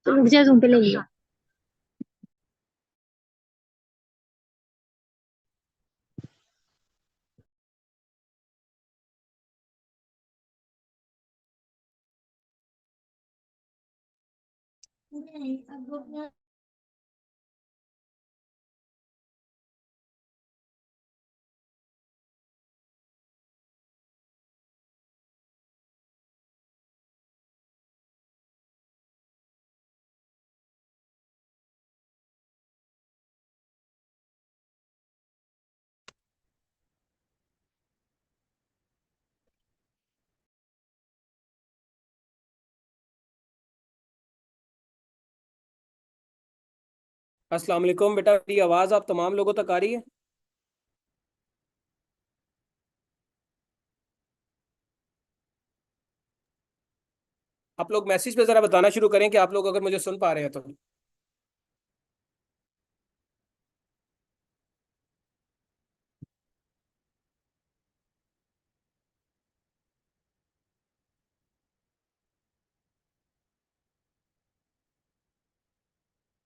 तो रुक जा, जूम पे ले लियो। अस्सलाम वालेकुम बेटा, मेरी आवाज़ आप तमाम लोगों तक आ रही है? आप लोग मैसेज पे ज़रा बताना शुरू करें कि आप लोग अगर मुझे सुन पा रहे हैं तो।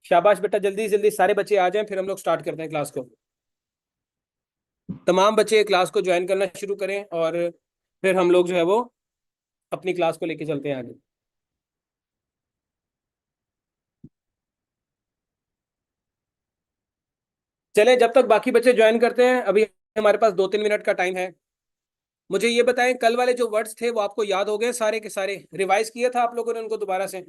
शाबाश बेटा, जल्दी जल्दी सारे बच्चे आ जाएं, फिर हम लोग स्टार्ट करते हैं क्लास को। तमाम बच्चे क्लास को ज्वाइन करना शुरू करें और फिर हम लोग जो है वो अपनी क्लास को लेके चलते हैं आगे। चलें, जब तक बाकी बच्चे ज्वाइन करते हैं, अभी हमारे पास 2-3 मिनट का टाइम है। मुझे ये बताएं, कल वाले जो वर्ड्स थे वो आपको याद हो गए सारे के सारे? रिवाइज किया था आप लोगों ने उनको दोबारा से?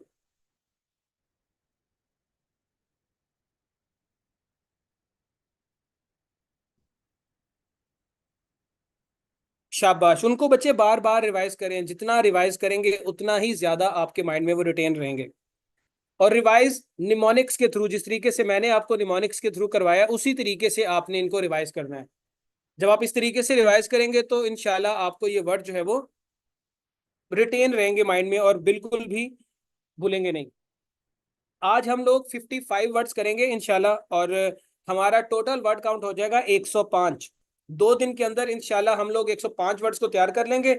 शाबाश, उनको बच्चे बार बार रिवाइज करें। जितना रिवाइज करेंगे उतना ही ज्यादा आपके माइंड में वो रिटेन रहेंगे। और रिवाइज निमोनिक्स के थ्रू, जिस तरीके से मैंने आपको निमोनिक्स के थ्रू करवाया उसी तरीके से आपने इनको रिवाइज करना है। जब आप इस तरीके से रिवाइज करेंगे तो इंशाल्लाह आपको ये वर्ड जो है वो रिटेन रहेंगे माइंड में और बिल्कुल भी भूलेंगे नहीं। आज हम लोग 55 वर्ड्स करेंगे इंशाल्लाह, और हमारा टोटल वर्ड काउंट हो जाएगा 105। 2 दिन के अंदर इंशाल्लाह हम लोग 105 वर्ड्स को तैयार कर लेंगे।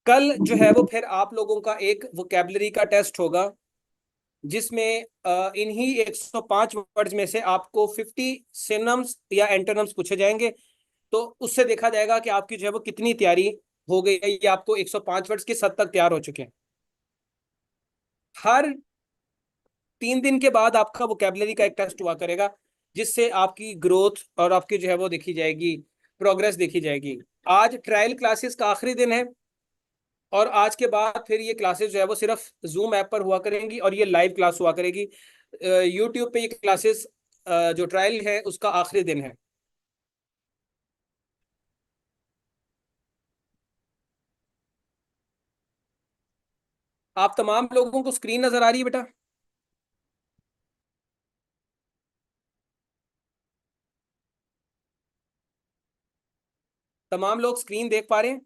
कल जो है वो फिर आप लोगों का एक वोकेबलरी का टेस्ट होगा, जिसमें इन्हीं 105 वर्ड्स में से आपको 50 सिनोनिम्स या एंटोनिम्स पूछे जाएंगे। तो उससे देखा जाएगा कि आपकी जो है वो कितनी तैयारी हो गई है, या आपको 105 वर्ड्स किस हद तक तैयार हो चुके हैं। हर 3 दिन के बाद आपका वोकेबलरी का एक टेस्ट हुआ करेगा, जिससे आपकी ग्रोथ और आपकी जो है वो देखी जाएगी, प्रोग्रेस देखी जाएगी। आज ट्रायल क्लासेस का आखिरी दिन है, और आज के बाद फिर ये क्लासेस जो है वो सिर्फ जूम ऐप पर हुआ करेंगी, और ये लाइव क्लास हुआ करेगी। यूट्यूब पे ये क्लासेस जो ट्रायल है उसका आखिरी दिन है। आप तमाम लोगों को स्क्रीन नजर आ रही है बेटा? तमाम लोग स्क्रीन देख पा रहे हैं?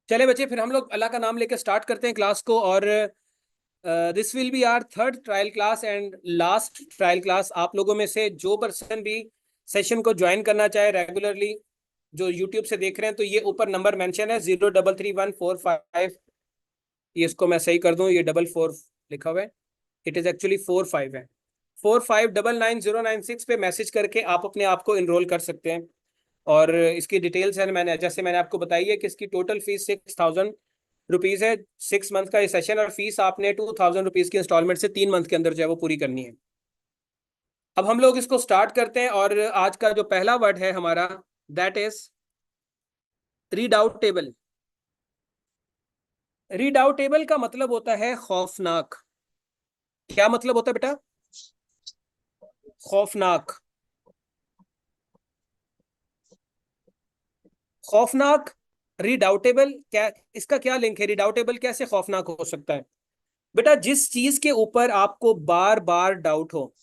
चले बच्चे, फिर हम लोग अल्लाह का नाम लेकर स्टार्ट करते हैं क्लास को। और this will be our third trial class and last trial class. आप लोगों में से जो पर्सन भी सेशन को ज्वाइन करना चाहे रेगुलरली, जो यूट्यूब से देख रहे हैं, तो ये ऊपर नंबर मेंशन है 03314 5। ये इसको मैं सही कर दूं, ये 44 लिखा हुआ है, इट इज एक्चुअली 45 है। 45999096 पे मैसेज करके आप अपने आप को इनरोल कर सकते हैं। और इसकी डिटेल्स है, मैंने जैसे मैंने आपको बताई है कि इसकी टोटल फीस 6000 रुपीज़ है। 6 मंथ का ये सेशन, और फीस आपने 2000 रुपीज़ की इंस्टॉलमेंट से 3 मंथ के अंदर जो है वो पूरी करनी है। अब हम लोग इसको स्टार्ट करते हैं, और आज का जो पहला वर्ड है हमारा, दैट इज रीडाउटेबल। रीडाउटेबल का मतलब होता है खौफनाक। क्या मतलब होता है बेटा? खौफनाक। खौफनाक, रीडाउटेबल, क्या इसका क्या लिंक है? रीडाउटेबल कैसे खौफनाक हो सकता है? बेटा, जिस चीज के ऊपर आपको बार बार डाउट हो,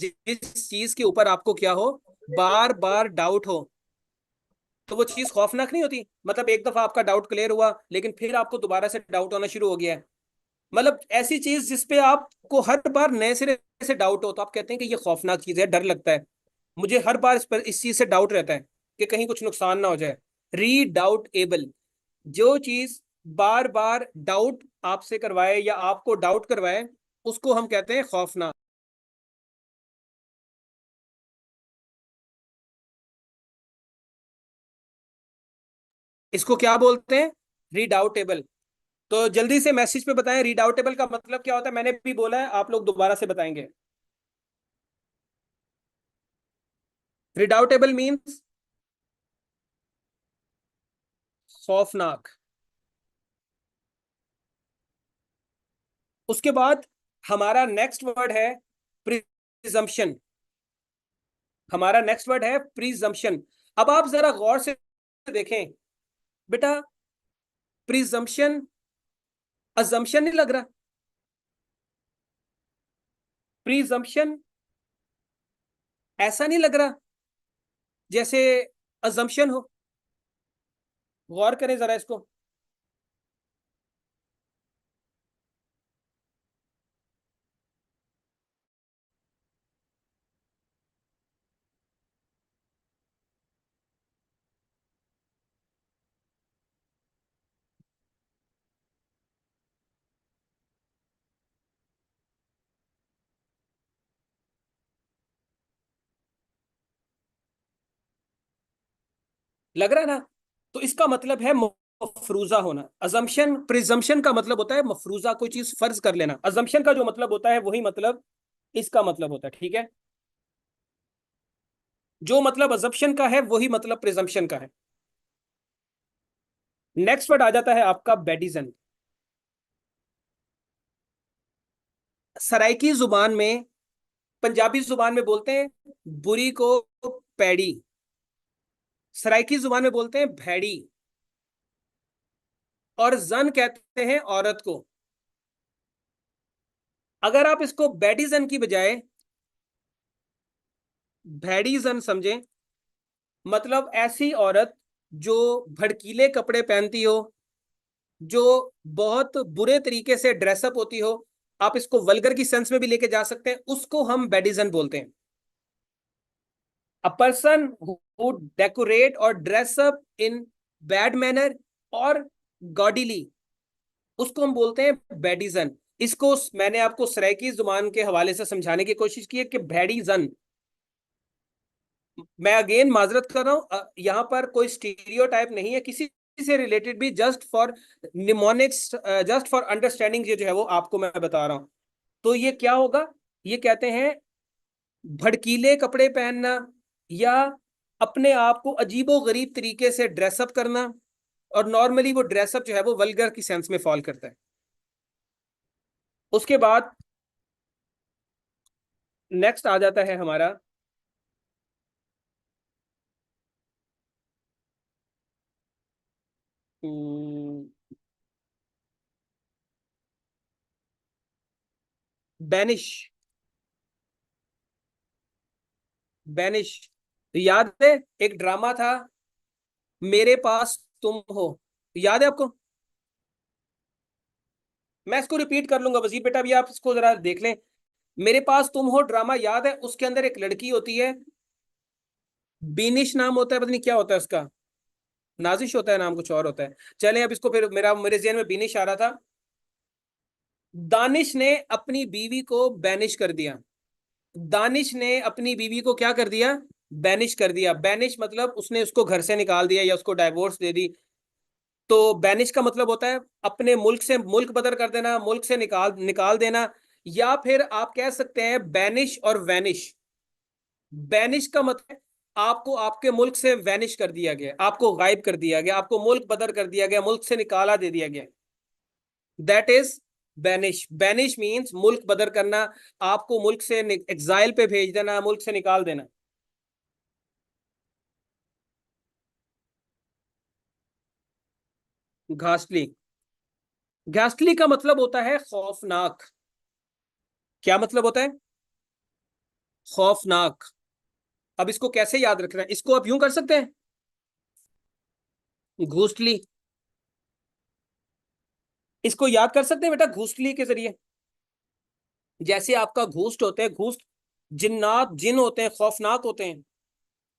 जिस चीज के ऊपर आपको क्या हो, बार बार डाउट हो, तो वो चीज खौफनाक नहीं होती। मतलब एक दफा आपका डाउट क्लियर हुआ, लेकिन फिर आपको दोबारा से डाउट होना शुरू हो गया है। मतलब ऐसी चीज जिसपे आपको हर बार नए सिरे से डाउट हो, तो आप कहते हैं कि ये खौफनाक चीज है, डर लगता है मुझे हर बार इस पर, इस चीज से डाउट रहता है कि कहीं कुछ नुकसान ना हो जाए। रीडाउट एबल, जो चीज बार बार डाउट आपसे करवाए या आपको डाउट करवाए, उसको हम कहते हैं खौफनाक। इसको क्या बोलते हैं? रीडाउटेबल। तो जल्दी से मैसेज पे बताएं रीडाउटेबल का मतलब क्या होता है। मैंने भी बोला है, आप लोग दोबारा से बताएंगे। रिडाउटेबल मीन्स खौफनाक। उसके बाद हमारा नेक्स्ट वर्ड है प्रिजम्पशन। हमारा नेक्स्ट वर्ड है प्रिजम्पशन। अब आप जरा गौर से देखें बेटा, प्रिजम्पशन अजम्पशन नहीं लग रहा? प्रिजम्पशन ऐसा नहीं लग रहा जैसे अजम्पशन हो? गौर करें जरा इसको। लग रहा है ना? तो इसका मतलब है मफरूजा होना। अजम्पशन, प्रिजम्पशन का मतलब होता है मफरूजा, कोई चीज फर्ज कर लेना। अजम्पशन का जो मतलब होता है वही मतलब इसका मतलब होता है। ठीक है, जो मतलब अजम्पशन का है वही मतलब प्रिजम्पशन का है। नेक्स्ट वर्ड आ जाता है आपका बेडिजन। सराइकी जुबान में, पंजाबी जुबान में बोलते हैं बुरी को पैड़ी, सराइकी जुबान में बोलते हैं भैड़ी, और जन कहते हैं औरत को। अगर आप इसको बेडिजन की बजाय भैड़ीजन समझें, मतलब ऐसी औरत जो भड़कीले कपड़े पहनती हो, जो बहुत बुरे तरीके से ड्रेसअप होती हो, आप इसको वल्गर की सेंस में भी लेके जा सकते हैं, उसको हम बेडिजन बोलते हैं। अ पर्सन हु डेकोरेट और dress up in bad manner और गॉडीली, उसको हम बोलते हैं बेडिजन। इसको मैंने आपको सराइकी जुबान के हवाले से समझाने की कोशिश की है कि भैड़ीजन। मैं अगेन माजरत कर रहा हूं, यहां पर कोई स्टीरियोटाइप नहीं है किसी से रिलेटेड भी, just for mnemonics, just for understanding ये जो है वो आपको मैं बता रहा हूं। तो ये क्या होगा? ये कहते हैं भड़कीले कपड़े पहनना, या अपने आप को अजीबो गरीब तरीके से ड्रेसअप करना। और नॉर्मली वो ड्रेसअप जो है वो वल्गर की सेंस में फॉल करता है। उसके बाद नेक्स्ट आ जाता है हमारा बैनिश। बैनिश, याद है एक ड्रामा था मेरे पास तुम हो, याद है आपको? मैं इसको रिपीट कर लूंगा वजीर बेटा, भी आप इसको जरा देख लें। मेरे पास तुम हो ड्रामा याद है? उसके अंदर एक लड़की होती है, बीनिश नाम होता है, पता नहीं क्या होता है उसका, नाजिश होता है नाम, कुछ और होता है। चलें अब इसको, फिर मेरे जहन में बीनिश आ रहा था। दानिश ने अपनी बीवी को बैनिश कर दिया। दानिश ने अपनी बीवी को क्या कर दिया? बैनिश कर दिया। बैनिश मतलब उसने उसको घर से निकाल दिया या उसको डाइवोर्स दे दी। तो बैनिश का मतलब होता है अपने मुल्क से मुल्क बदर कर देना, मुल्क से निकाल निकाल देना। या फिर आप कह सकते हैं बैनिश और वैनिश। बैनिश का मतलब आपको आपके मुल्क से वैनिश कर दिया गया, आपको गायब कर दिया गया, आपको मुल्क बदर कर दिया गया, मुल्क से निकाला दे दिया गया। That is banish. Banish means मुल्क बदर करना, आपको मुल्क से एग्जाइल पे भेज देना, मुल्क से निकाल देना। घासली, घासली का मतलब होता है खौफनाक। क्या मतलब होता है? खौफनाक। अब इसको कैसे याद रखना है, इसको आप यूं कर सकते हैं, घोस्टली। इसको याद कर सकते हैं बेटा घोस्टली के जरिए। जैसे आपका घोस्ट होते हैं, घोस्ट जिन्नात, जिन होते हैं, खौफनाक होते हैं।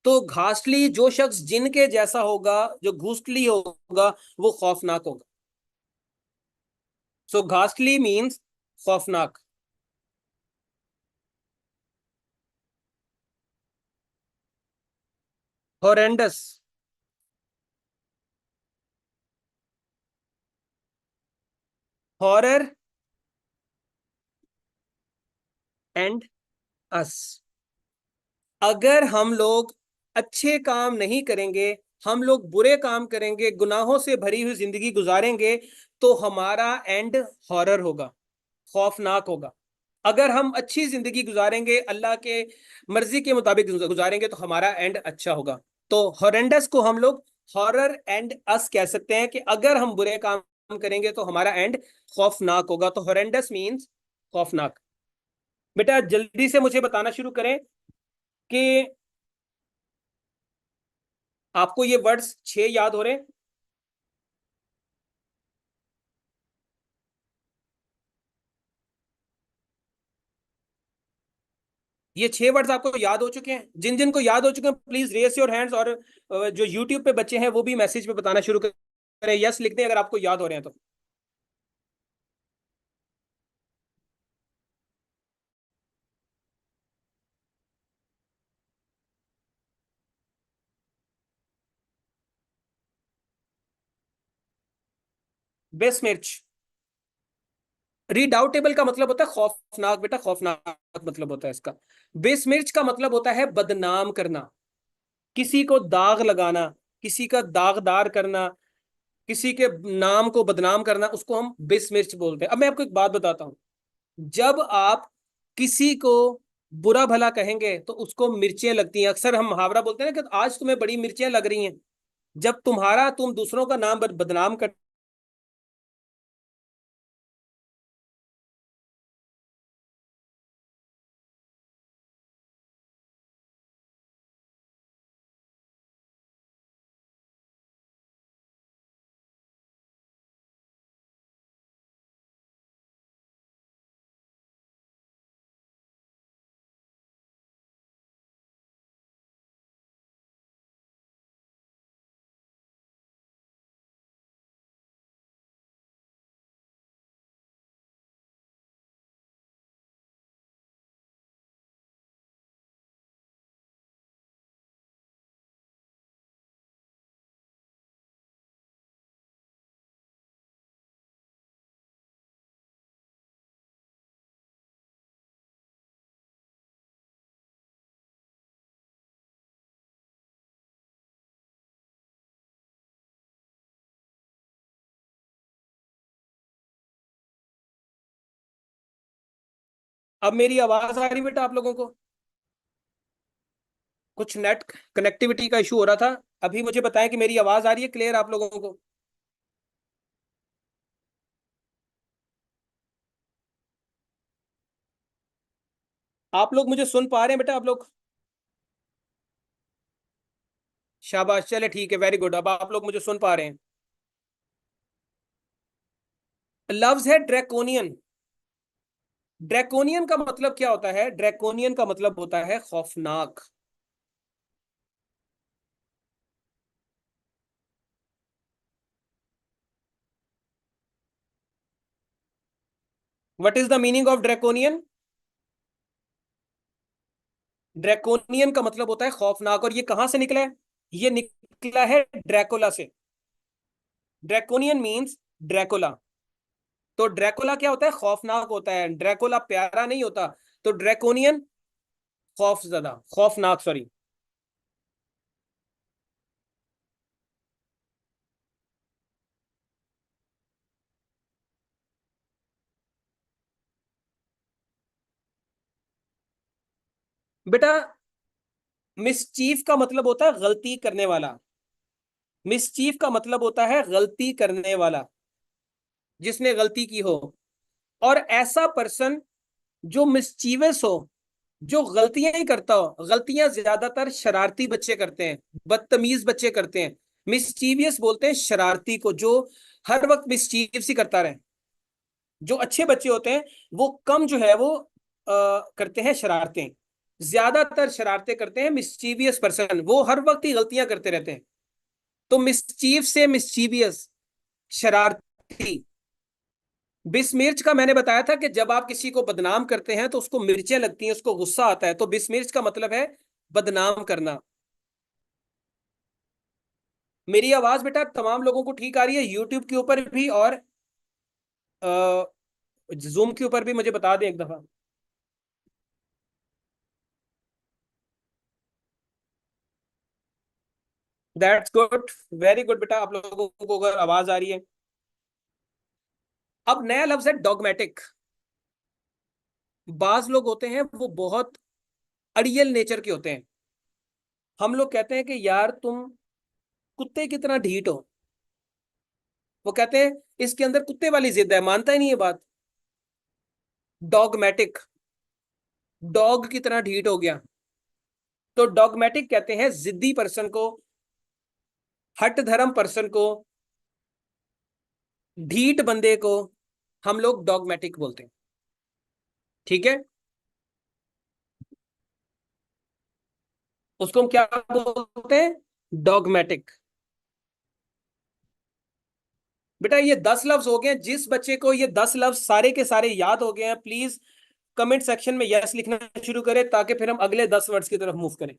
तो घासली जो शख्स जिन के जैसा होगा, जो घोस्टली होगा, वो खौफनाक होगा। सो घासली मीन्स खौफनाक। हॉरेंडस। हॉरर एंड अस। अगर हम लोग अच्छे काम नहीं करेंगे, हम लोग बुरे काम करेंगे, गुनाहों से भरी हुई जिंदगी गुजारेंगे, तो हमारा एंड हॉरर होगा, खौफनाक होगा। अगर हम अच्छी जिंदगी गुजारेंगे, अल्लाह के मर्जी के मुताबिक गुजारेंगे, तो हमारा एंड अच्छा होगा। तो हॉरेंडस को हम लोग हॉरर एंड अस कह सकते हैं कि अगर हम बुरे काम करेंगे तो हमारा एंड खौफनाक होगा। तो हॉरेंडस मीन्स खौफनाक। बेटा जल्दी से मुझे बताना शुरू करें कि आपको ये वर्ड्स 6 याद हो रहे हैं। ये 6 वर्ड्स आपको याद हो चुके हैं? जिन जिन को याद हो चुके हैं प्लीज रेस योर हैंड्स। और जो यूट्यूब पे बच्चे हैं वो भी मैसेज पे बताना शुरू करें, यस लिख दें अगर आपको याद हो रहे हैं तो। बेस्मिर्च। रिडाउटेबल का मतलब होता है खौफनाक बेटा, खौफनाक मतलब होता है इसका। बेस्मिर्च का मतलब होता है बदनाम करना, किसी को दाग लगाना, किसी का दागदार करना, किसी के नाम को बदनाम करना, उसको हम बेस्मिर्च बोलते हैं। अब मैं आपको एक बात बताता हूं, जब आप किसी को बुरा भला कहेंगे तो उसको मिर्चें लगती हैं। अक्सर हम मुहावरा बोलते हैं ना कि आज तुम्हें बड़ी मिर्चें लग रही हैं। जब तुम दूसरों का नाम बदनाम कर। अब मेरी आवाज आ रही बेटा आप लोगों को? कुछ नेट कनेक्टिविटी का इशू हो रहा था। अभी मुझे बताएं कि मेरी आवाज आ रही है क्लियर आप लोगों को? आप लोग मुझे सुन पा रहे हैं बेटा आप लोग? शाबाश, चले ठीक है, वेरी गुड। अब आप लोग मुझे सुन पा रहे हैं। लफ्ज है ड्रैकोनियन। ड्रैकोनियन का मतलब क्या होता है? ड्रैकोनियन का मतलब होता है खौफनाक। What is the meaning of draconian? Draconian का मतलब होता है खौफनाक। और ये कहां से निकला है? ये निकला है ड्रैकुला से। Draconian means Dracula. तो ड्रैकुला क्या होता है? खौफनाक होता है। ड्रैकुला प्यारा नहीं होता। तो ड्रैकोनियन खौफ ज्यादा, खौफनाक, सॉरी। बेटा मिसचीफ का मतलब होता है गलती करने वाला। मिसचीफ का मतलब होता है गलती करने वाला, जिसने गलती की हो। और ऐसा पर्सन जो मिसचीवस हो, जो गलतियां ही करता हो, गलतियां ज्यादातर शरारती बच्चे करते हैं, बदतमीज बच्चे करते हैं। मिसचीवियस बोलते हैं शरारती को, जो हर वक्त मिसचीव ही करता रहे। जो अच्छे बच्चे होते हैं वो कम जो है वो करते हैं शरारतें। ज्यादातर शरारतें करते हैं मिसचीवियस पर्सन, वो हर वक्त ही गलतियां करते रहते हैं। तो मिसचीव से मिसचीवियस, शरारती। बिस्मिर्च का मैंने बताया था कि जब आप किसी को बदनाम करते हैं तो उसको मिर्चें लगती हैं, उसको गुस्सा आता है, तो बिस्मिर्च का मतलब है बदनाम करना। मेरी आवाज बेटा तमाम लोगों को ठीक आ रही है, यूट्यूब के ऊपर भी और जूम के ऊपर भी? मुझे बता दें एक दफा। दैट्स गुड, वेरी गुड बेटा, आप लोगों को अगर आवाज आ रही है। अब नया लफ्ज है डॉगमेटिक। बाज लोग होते हैं वो बहुत अड़ियल नेचर के होते हैं। हम लोग कहते हैं कि यार तुम कुत्ते की तरह ढीठ हो, वो कहते हैं इसके अंदर कुत्ते वाली जिद है, मानता ही नहीं है बात। डॉगमेटिक, डॉग की तरह ढीठ हो गया। तो डॉगमेटिक कहते हैं जिद्दी पर्सन को, हट धर्म पर्सन को, ढीठ बंदे को हम लोग डॉगमेटिक बोलते हैं। ठीक है, उसको हम क्या बोलते हैं? डॉगमेटिक। बेटा ये 10 लफ्ज हो गए। जिस बच्चे को ये 10 लफ्ज सारे के सारे याद हो गए हैं, प्लीज कमेंट सेक्शन में यस लिखना शुरू करें, ताकि फिर हम अगले 10 वर्ड्स की तरफ मूव करें।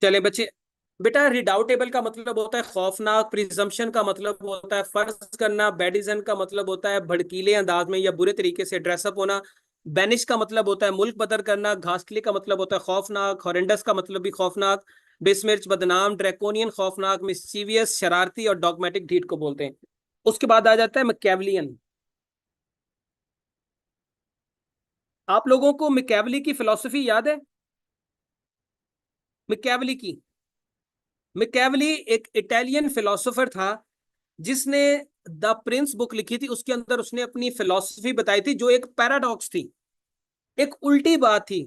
चले बच्चे। बेटा रिडाउटेबल का मतलब होता है खौफनाक, प्रिजम्पशन का मतलब होता है फर्ज करना, बेडिजन का मतलब होता है भड़कीले अंदाज में या बुरे तरीके से ड्रेसअप होना, बैनिश का मतलब होता है मुल्क बदर करना, घास्टली का मतलब होता है खौफनाक, हॉरेंडस का मतलब भी खौफनाक, बेसमिर्च बदनाम, ड्रैकोनियन खौफनाक, मिस्चीवियस शरारती, और डॉगमेटिक ढीठ को बोलते हैं। उसके बाद आ जाता है मैकेवलियन। आप लोगों को मैकेवली की फिलॉसफी याद है? मैकेवली की, मैकेवली एक इटालियन फिलोसोफर था जिसने द प्रिंस बुक लिखी थी। उसके अंदर उसने अपनी फिलॉसफी बताई थी, जो एक पैराडॉक्स थी, एक उल्टी बात थी।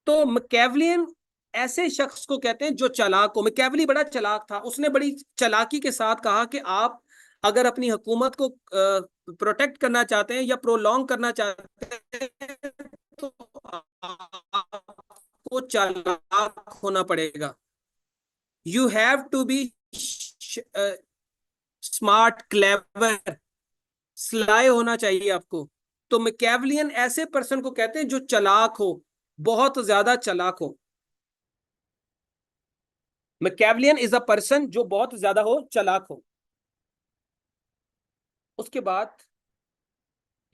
तो मैकेवलियन ऐसे शख्स को कहते हैं जो चालाक हो। मैकेवली बड़ा चालाक था, उसने बड़ी चालाकी के साथ कहा कि आप अगर अपनी हुकूमत को प्रोटेक्ट करना चाहते हैं या प्रोलॉन्ग करना चाहते हैं, तो आपको चालाक होना पड़ेगा। You have to be smart, clever, sly होना चाहिए आपको। तो मैकेवलियन ऐसे पर्सन को कहते हैं जो चालाक हो, बहुत ज्यादा चालाक हो। मैकेवलियन इज अ पर्सन जो बहुत ज्यादा हो, चालाक हो। उसके बाद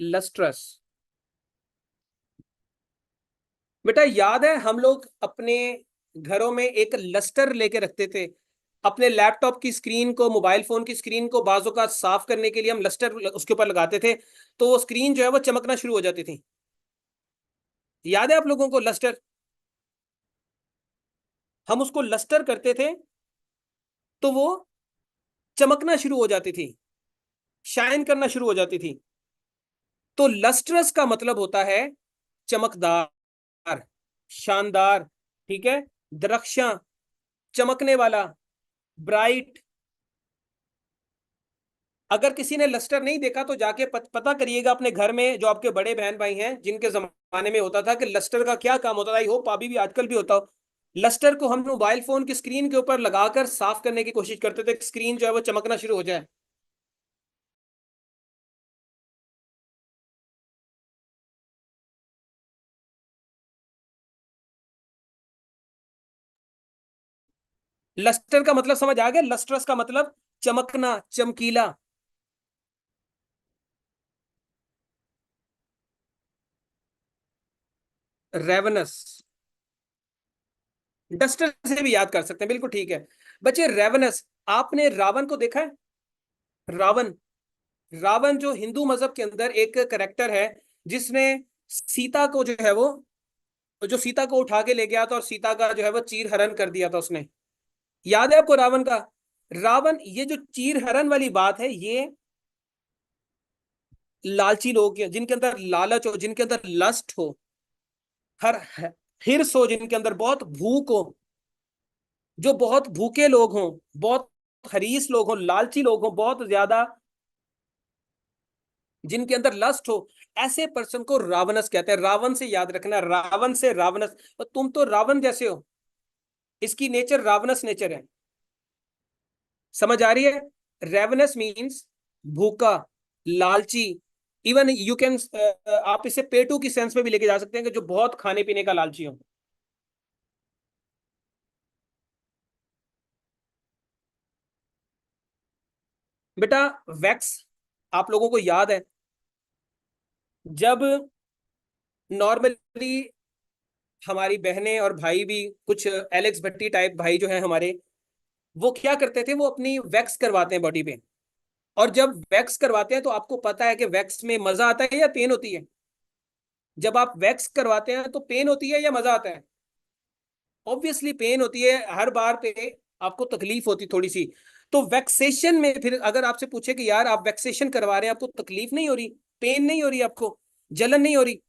लस्ट्रस। बेटा याद है हम लोग अपने घरों में एक लस्टर लेके रखते थे। अपने लैपटॉप की स्क्रीन को, मोबाइल फोन की स्क्रीन को बाजू का साफ करने के लिए हम लस्टर उसके ऊपर लगाते थे, तो वो स्क्रीन जो है वो चमकना शुरू हो जाती थी। याद है आप लोगों को लस्टर? हम उसको लस्टर करते थे तो वो चमकना शुरू हो जाती थी, शाइन करना शुरू हो जाती थी। तो लस्ट्रस का मतलब होता है चमकदार, शानदार, ठीक है, दरख्शां, चमकने वाला, ब्राइट। अगर किसी ने लस्टर नहीं देखा तो जाके पता करिएगा अपने घर में, जो आपके बड़े बहन भाई हैं जिनके जमाने में होता था कि लस्टर का क्या काम होता था। आई होप अभी भी आजकल भी होता हो। लस्टर को हम मोबाइल फोन की स्क्रीन के ऊपर लगाकर साफ करने की कोशिश करते थे, स्क्रीन जो है वो चमकना शुरू हो जाए। लस्टर का मतलब समझ आ गया? लस्ट्रस का मतलब चमकना, चमकीला। रेवनस, डस्टर से भी याद कर सकते हैं, बिल्कुल ठीक है। बच्चे रेवनस, आपने रावण को देखा है? रावण। रावण जो हिंदू मजहब के अंदर एक करेक्टर है, जिसने सीता को जो है वो, जो सीता को उठा के ले गया था और सीता का जो है वो चीर हरण कर दिया था उसने। याद है आपको रावण का? रावण, ये जो चीर हरण वाली बात है, ये लालची लोग हैं, जिनके अंदर लालच हो, जिनके अंदर लस्ट हो, हर हिर्स हो, जिनके अंदर बहुत भूख हो, जो बहुत भूखे लोग हों, बहुत हरीस लोग हों, लालची लोग हों बहुत ज्यादा, जिनके अंदर लस्ट हो, ऐसे पर्सन को रावणस कहते हैं। रावण से याद रखना, रावण से रावणस। और तुम तो रावण जैसे हो, इसकी नेचर रावणस नेचर है। समझ आ रही है? रेवनस मीन्स भूखा, लालची। इवन यू कैन, आप इसे पेटू की सेंस में भी लेके जा सकते हैं कि जो बहुत खाने पीने का लालची हो। बेटा, वैक्स, आप लोगों को याद है जब नॉर्मली हमारी बहनें और भाई भी, कुछ एलेक्स भट्टी टाइप भाई जो है हमारे, वो क्या करते थे, वो अपनी वैक्स करवाते हैं बॉडी पे। और जब वैक्स करवाते हैं तो आपको पता है कि वैक्स में मजा आता है या पेन होती है? जब आप वैक्स करवाते हैं तो पेन होती है या मजा आता है? ऑब्वियसली पेन होती है, हर बार पे आपको तकलीफ होती थोड़ी सी। तो वैक्सेशन में फिर अगर आपसे पूछे कि यार आप वैक्सेशन करवा रहे हैं, आपको तकलीफ नहीं हो रही, पेन नहीं हो रही, आपको जलन नहीं हो रही,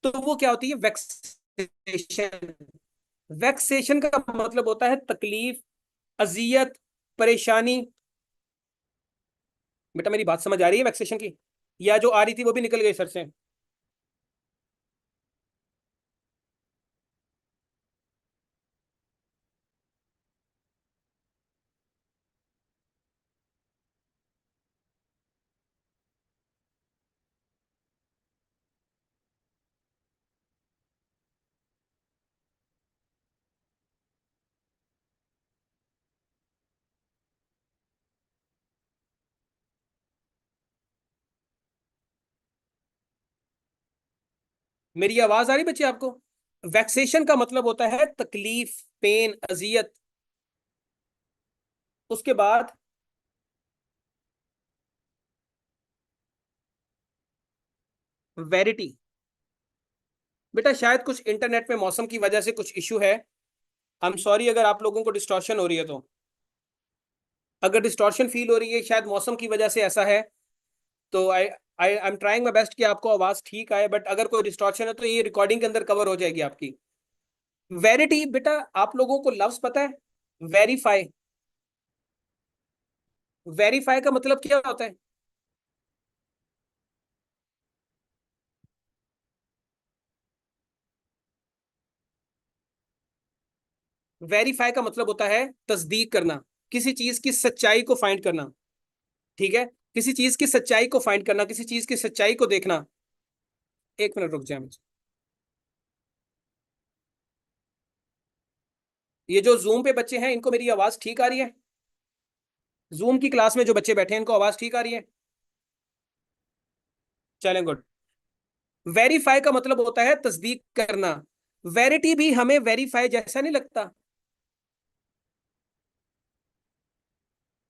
तो वो क्या होती है? वैक्सेशन। वैक्सेशन का मतलब होता है तकलीफ, अजियत, परेशानी। बेटा मेरी बात समझ आ रही है वैक्सेशन की? या जो आ रही थी वो भी निकल गई सर से? मेरी आवाज आ रही बच्चे आपको? वैक्सेशन का मतलब होता है तकलीफ, पेन, अजियत। उसके बाद वेरिटी। बेटा शायद कुछ इंटरनेट पे मौसम की वजह से कुछ इशू है। आई एम सॉरी अगर आप लोगों को डिस्टॉर्शन हो रही है तो। अगर डिस्टॉर्शन फील हो रही है शायद मौसम की वजह से ऐसा है, तो I am trying my best कि आपको आवाज ठीक आए, बट अगर कोई डिस्टॉर्शन है तो ये रिकॉर्डिंग के अंदर कवर हो जाएगी आपकी। वेरिटी, बेटा आप लोगों को लफ्ज पता है? वेरीफाई। वेरीफाई का मतलब क्या होता है? वेरीफाई का मतलब होता है तस्दीक करना, किसी चीज की सच्चाई को फाइंड करना। ठीक है, किसी चीज की सच्चाई को फाइंड करना, किसी चीज की सच्चाई को देखना। एक मिनट रुक जाए मुझे। ये जो जूम पे बच्चे हैं इनको मेरी आवाज ठीक आ रही है? जूम की क्लास में जो बच्चे बैठे हैं इनको आवाज ठीक आ रही है? चलें, गुड। वेरीफाई का मतलब होता है तस्दीक करना। वेरिटी भी हमें वेरीफाई जैसा नहीं लगता?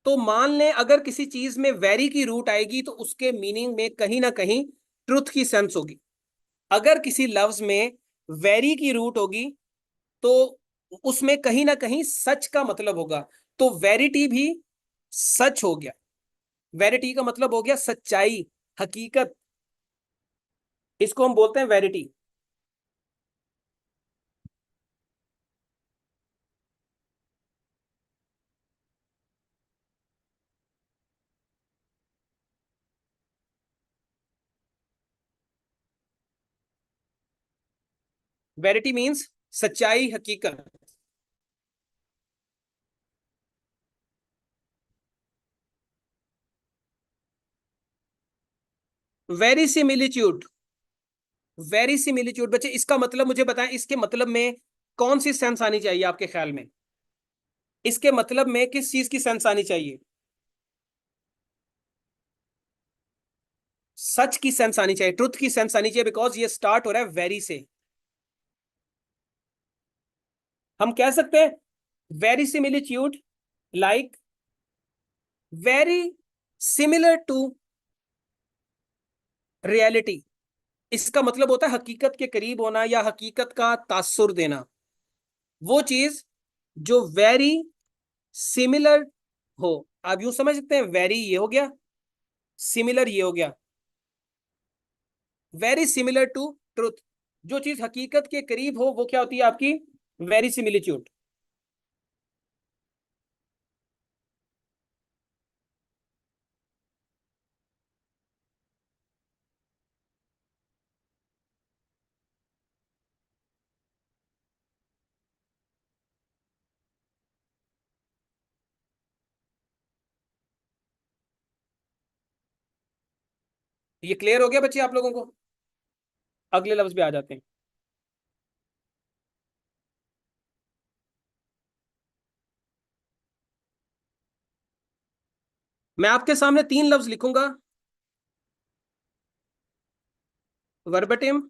तो मान लें अगर किसी चीज में वेरी की रूट आएगी तो उसके मीनिंग में कहीं ना कहीं ट्रुथ की सेंस होगी। अगर किसी लफ्ज में वेरी की रूट होगी तो उसमें कहीं ना कहीं सच का मतलब होगा। तो वेरिटी भी सच हो गया। वेरिटी का मतलब हो गया सच्चाई, हकीकत। इसको हम बोलते हैं वेरिटी। वेरिटी मीन्स सच्चाई, हकीकत। Very similitude. वेरी सिमिलिट्यूड बच्चे, इसका मतलब मुझे बताएं, इसके मतलब में कौन सी सेंस आनी चाहिए आपके ख्याल में? इसके मतलब में किस चीज की सेंस आनी चाहिए? सच की सेंस आनी चाहिए, ट्रुथ की सेंस आनी चाहिए, बिकॉज ये स्टार्ट हो रहा है वेरी से। हम कह सकते हैं very similitude, like very similar to reality, इसका मतलब होता है हकीकत के करीब होना या हकीकत का तासुर देना। वो चीज जो वेरी सिमिलर हो। आप यूं समझ सकते हैं, वेरी ये हो गया, सिमिलर ये हो गया। वेरी सिमिलर टू ट्रुथ, जो चीज हकीकत के करीब हो वो क्या होती है आपकी, वेरी सिमिलिट्यूड। ये क्लियर हो गया बच्चे आप लोगों को? अगले लफ्ज पे आ जाते हैं। मैं आपके सामने तीन लफ्ज लिखूंगा, वर्बटिम,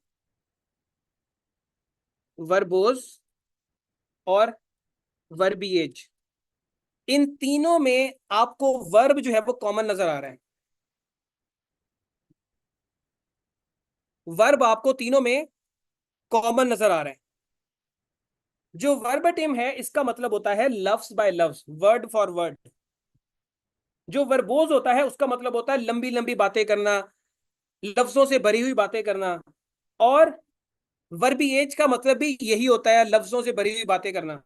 वर्बोज और वर्बिएज। इन तीनों में आपको वर्ब जो है वो कॉमन नजर आ रहा है। वर्ब आपको तीनों में कॉमन नजर आ रहा है। जो वर्बटिम है इसका मतलब होता है लफ्ज बाय लफ्ज, वर्ड फॉर वर्ड। जो वर्बोज होता है उसका मतलब होता है लंबी लंबी बातें करना, लफ्जों से भरी हुई बातें करना। और वर्बिएज का मतलब भी यही होता है, लफ्जों से भरी हुई बातें करना।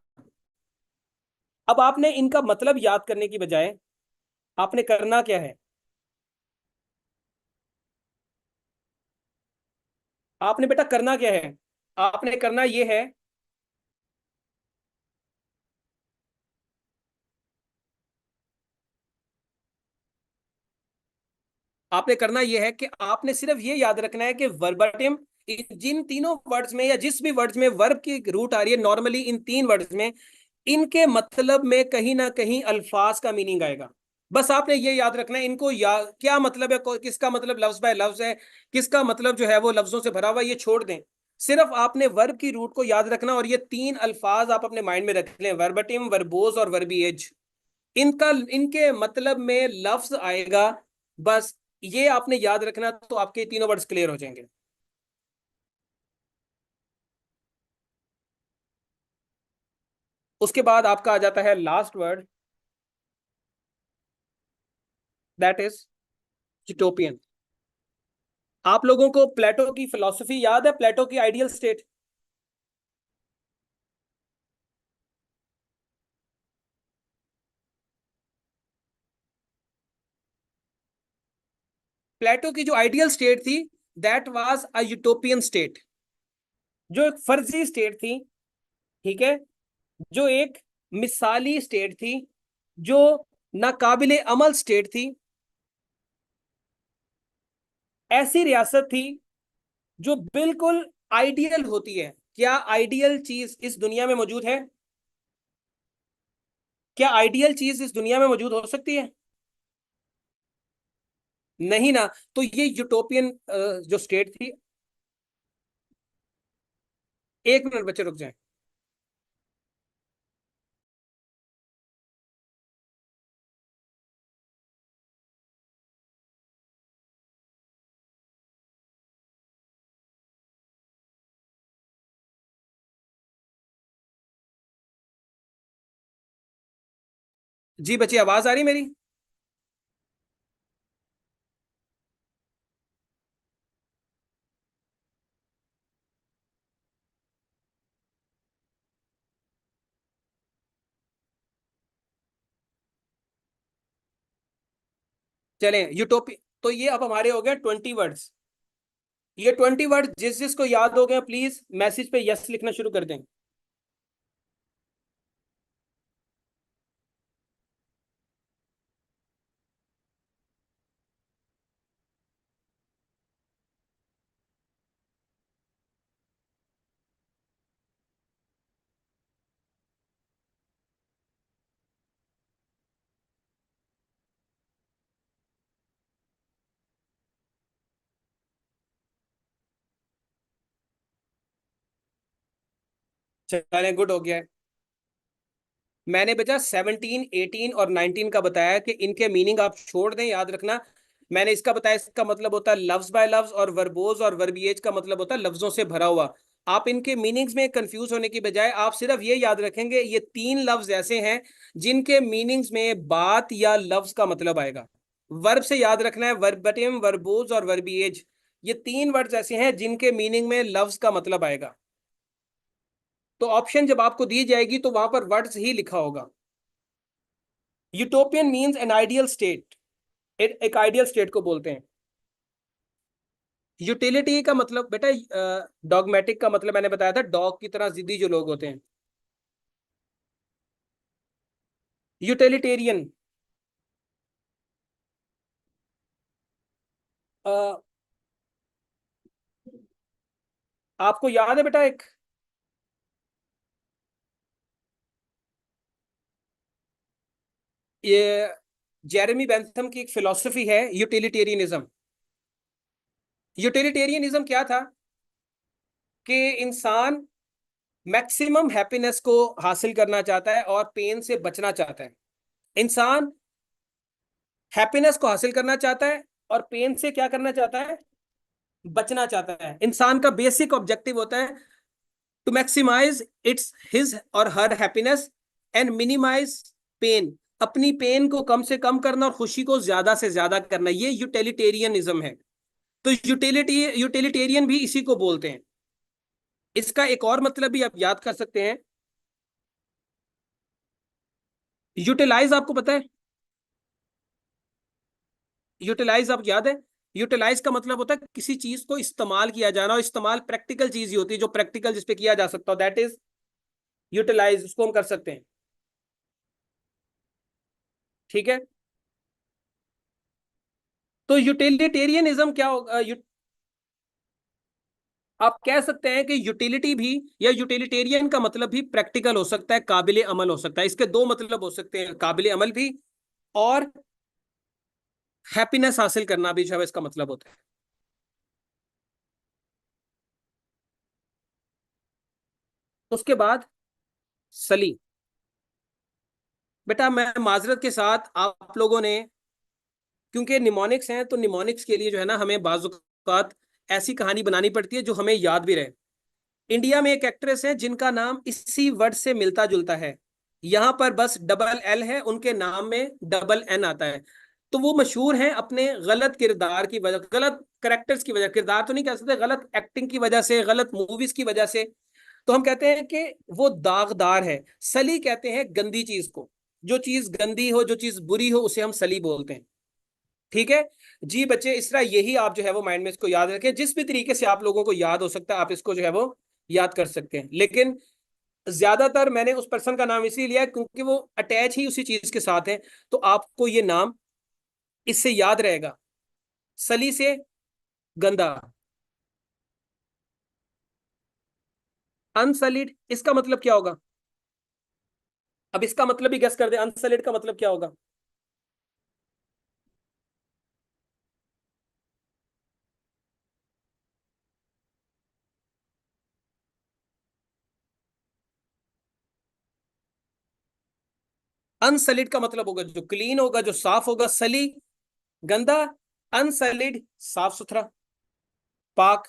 अब आपने इनका मतलब याद करने की बजाय आपने करना क्या है? आपने बेटा करना क्या है? आपने करना यह है, आपने करना यह है कि आपने सिर्फ ये याद रखना है कि वर्बटिम, जिन तीनों वर्ड्स में या जिस भी वर्ड्स में वर्ब की रूट आ रही है, नॉर्मली इन तीन वर्ड्स में इनके मतलब में कहीं ना कहीं अल्फाज का मीनिंग आएगा। बस आपने ये याद रखना है इनको, या क्या मतलब है, किसका मतलब लफ्ज बाय लफ्ज है, किसका मतलब जो है वो लफ्जों से भरा हुआ, ये छोड़ दें। सिर्फ आपने वर्ब की रूट को याद रखना और ये तीन अल्फाज आप अपने माइंड में रख लें, वर्बटिम, वर्बोज और वर्बिएज। इनका, इनके मतलब में लफ्ज आएगा। बस ये आपने याद रखना, तो आपके तीनों वर्ड्स क्लियर हो जाएंगे। उसके बाद आपका आ जाता है last word, that is utopian. आप लोगों को प्लेटो की फिलॉसफी याद है, प्लेटो की आइडियल स्टेट? प्लेटो की जो आइडियल स्टेट थी, that was a utopian state, जो एक फर्जी स्टेट थी। ठीक है, जो एक मिसाली स्टेट थी, जो नाकाबिले अमल स्टेट थी। ऐसी रियासत थी जो बिल्कुल आइडियल होती है। क्या आइडियल चीज इस दुनिया में मौजूद है? क्या आइडियल चीज इस दुनिया में मौजूद हो सकती है? नहीं ना। तो ये यूटोपियन जो स्टेट थी, एक मिनट बच्चे रुक जाएं। जी बच्चे, आवाज आ रही मेरी? चलें, यूटोपि तो ये अब हमारे हो गए 20 वर्ड्स। ये 20 वर्ड जिस जिसको याद हो गए प्लीज मैसेज पे यस लिखना शुरू कर दें। चलें, गुड हो गया है। मैंने बचा 17, 18 और 19 का बताया कि इनके मीनिंग आप छोड़ दें, याद रखना। मैंने इसका बताया, इसका मतलब होता है लफ्ज बाय लफ्ज, और वर्बोज और वर्बिएज का मतलब होता है लफ्जों से भरा हुआ। आप इनके मीनिंग्स में कंफ्यूज होने की बजाय आप सिर्फ ये याद रखेंगे ये तीन लफ्ज ऐसे हैं जिनके मीनिंग्स में बात या लफ्ज का मतलब आएगा। वर्ब से याद रखना है वर्बटिम, वर्बोज और वर्बिएज। ये तीन वर्ड्स ऐसे हैं जिनके मीनिंग में लफ्ज का मतलब आएगा। तो ऑप्शन जब आपको दी जाएगी तो वहां पर वर्ड्स ही लिखा होगा। Utopian means an ideal state, एक आइडियल स्टेट को बोलते हैं। यूटिलिटी का मतलब बेटा, डॉगमेटिक का मतलब मैंने बताया था, डॉग की तरह जिद्दी जो लोग होते हैं। यूटिलिटेरियन, आपको याद है बेटा एक, ये जेरेमी बेंथम की एक फिलॉसफी है यूटिलिटेरियनिज्म। यूटिलिटेरियनिज्म क्या था कि इंसान मैक्सिमम हैप्पीनेस को हासिल करना चाहता है और पेन से बचना चाहता है। इंसान हैप्पीनेस को हासिल करना चाहता है और पेन से क्या करना चाहता है, बचना चाहता है। इंसान का बेसिक ऑब्जेक्टिव होता है to maximise its his or her happiness and minimise pain, अपनी पेन को कम से कम करना और खुशी को ज्यादा से ज्यादा करना, ये यूटिलिटेरियनिज्म है। तो यूटिलिटेरियन भी इसी को बोलते हैं। इसका एक और मतलब भी आप याद कर सकते हैं, यूटिलाइज आपको पता है, यूटिलाइज आपको याद है। यूटिलाइज का मतलब होता है किसी चीज को इस्तेमाल किया जाना, और इस्तेमाल प्रैक्टिकल चीज ही होती है, जो प्रैक्टिकल जिसपे किया जा सकता हो, दैट इज यूटिलाइज, उसको हम कर सकते हैं। ठीक है। तो यूटिलिटेरियनिज्म क्या होगा, आप कह सकते हैं कि यूटिलिटी भी या यूटिलिटेरियन का मतलब भी प्रैक्टिकल हो सकता है, काबिल अमल हो सकता है। इसके दो मतलब हो सकते हैं, काबिल अमल भी और हैप्पीनेस हासिल करना भी जो है इसका मतलब होता है। उसके बाद सली, बेटा मैं माजरत के साथ आप लोगों ने, क्योंकि निमोनिक्स हैं तो निमोनिक्स के लिए जो है ना हमें बाजुकात ऐसी कहानी बनानी पड़ती है जो हमें याद भी रहे। इंडिया में एक एक्ट्रेस है जिनका नाम इसी वर्ड से मिलता जुलता है, यहां पर बस डबल एल है, उनके नाम में डबल एन आता है। तो वो मशहूर हैं अपने गलत किरदार की वजह, गलत करेक्टर्स की वजह, किरदार तो नहीं कह सकते, गलत एक्टिंग की वजह से, गलत मूवीज की वजह से। तो हम कहते हैं कि वो दागदार है। सली कहते हैं गंदी चीज को, जो चीज गंदी हो, जो चीज बुरी हो, उसे हम सली बोलते हैं। ठीक है जी बच्चे, इस तरह यही आप जो है वो माइंड में इसको याद रखें, जिस भी तरीके से आप लोगों को याद हो सकता है आप इसको जो है वो याद कर सकते हैं। लेकिन ज्यादातर मैंने उस पर्सन का नाम इसलिए लिया क्योंकि वो अटैच ही उसी चीज के साथ है, तो आपको ये नाम इससे याद रहेगा। सली से गंदा, अनसलिड, इसका मतलब क्या होगा? अब इसका मतलब भी गेस कर दे, अनसलिड का मतलब क्या होगा? अनसलिड का मतलब होगा जो क्लीन होगा, जो साफ होगा। सली गंदा, अनसलिड साफ सुथरा, पाक।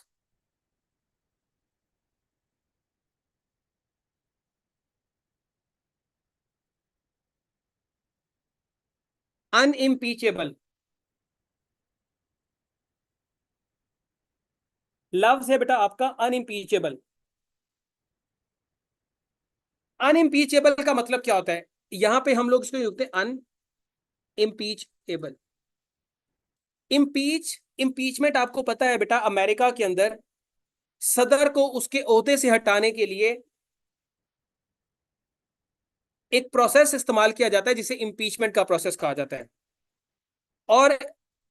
अनइम्पीचेबल, लफ्ज है बेटा आपका अनइम्पीचेबल। अनइम्पीचेबल का मतलब क्या होता है? यहां पे हम लोग इसको लिखते हैं अनइम्पीचेबल। इम्पीच, इम्पीचमेंट आपको पता है बेटा, अमेरिका के अंदर सदर को उसके ओहदे से हटाने के लिए एक प्रोसेस इस्तेमाल किया जाता है जिसे इम्पीचमेंट का प्रोसेस कहा जाता है। और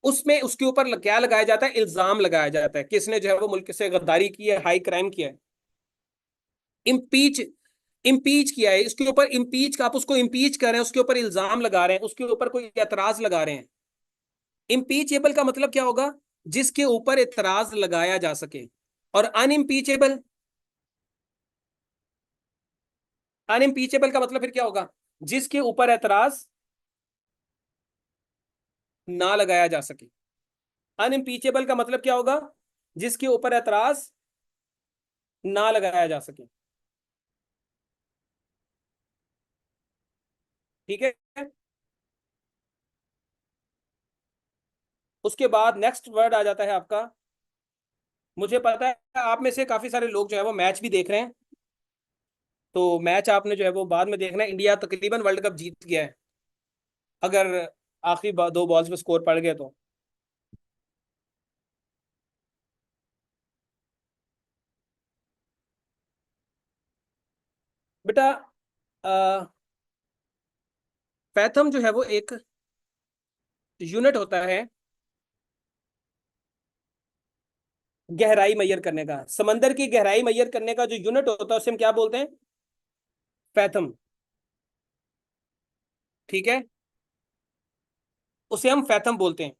उसमें उसके ऊपर क्या लगाया जाता है, इल्जाम लगाया जाता है कि इसने जो है वो मुल्क से गद्दारी की है, हाई क्राइम किया है। इम्पीच, इम्पीच किया है, इसके ऊपर इम्पीच का, आप उसको इम्पीच कर रहे हैं, उसके ऊपर इल्जाम लगा रहे हैं, उसके ऊपर कोई एतराज लगा रहे हैं। इम्पीचेबल का मतलब क्या होगा? जिसके ऊपर एतराज लगाया जा सके। और अनइम्पीचेबल, अनइम्पीचेबल का मतलब फिर क्या होगा? जिसके ऊपर एतराज ना लगाया जा सके। अनइम्पीचेबल का मतलब क्या होगा? जिसके ऊपर एतराज ना लगाया जा सके। ठीक है। उसके बाद नेक्स्ट वर्ड आ जाता है आपका, मुझे पता है आप में से काफी सारे लोग जो है वो मैच भी देख रहे हैं, तो मैच आपने जो है वो बाद में देखना है। इंडिया तकरीबन वर्ल्ड कप जीत गया है, अगर आखिरी दो बॉल्स में स्कोर पड़ गया तो। बेटा, फैथम जो है वो एक यूनिट होता है गहराई मैयर करने का। समंदर की गहराई मैयर करने का जो यूनिट होता है उसे हम क्या बोलते हैं? फैथम। ठीक है, उसे हम फैथम बोलते हैं।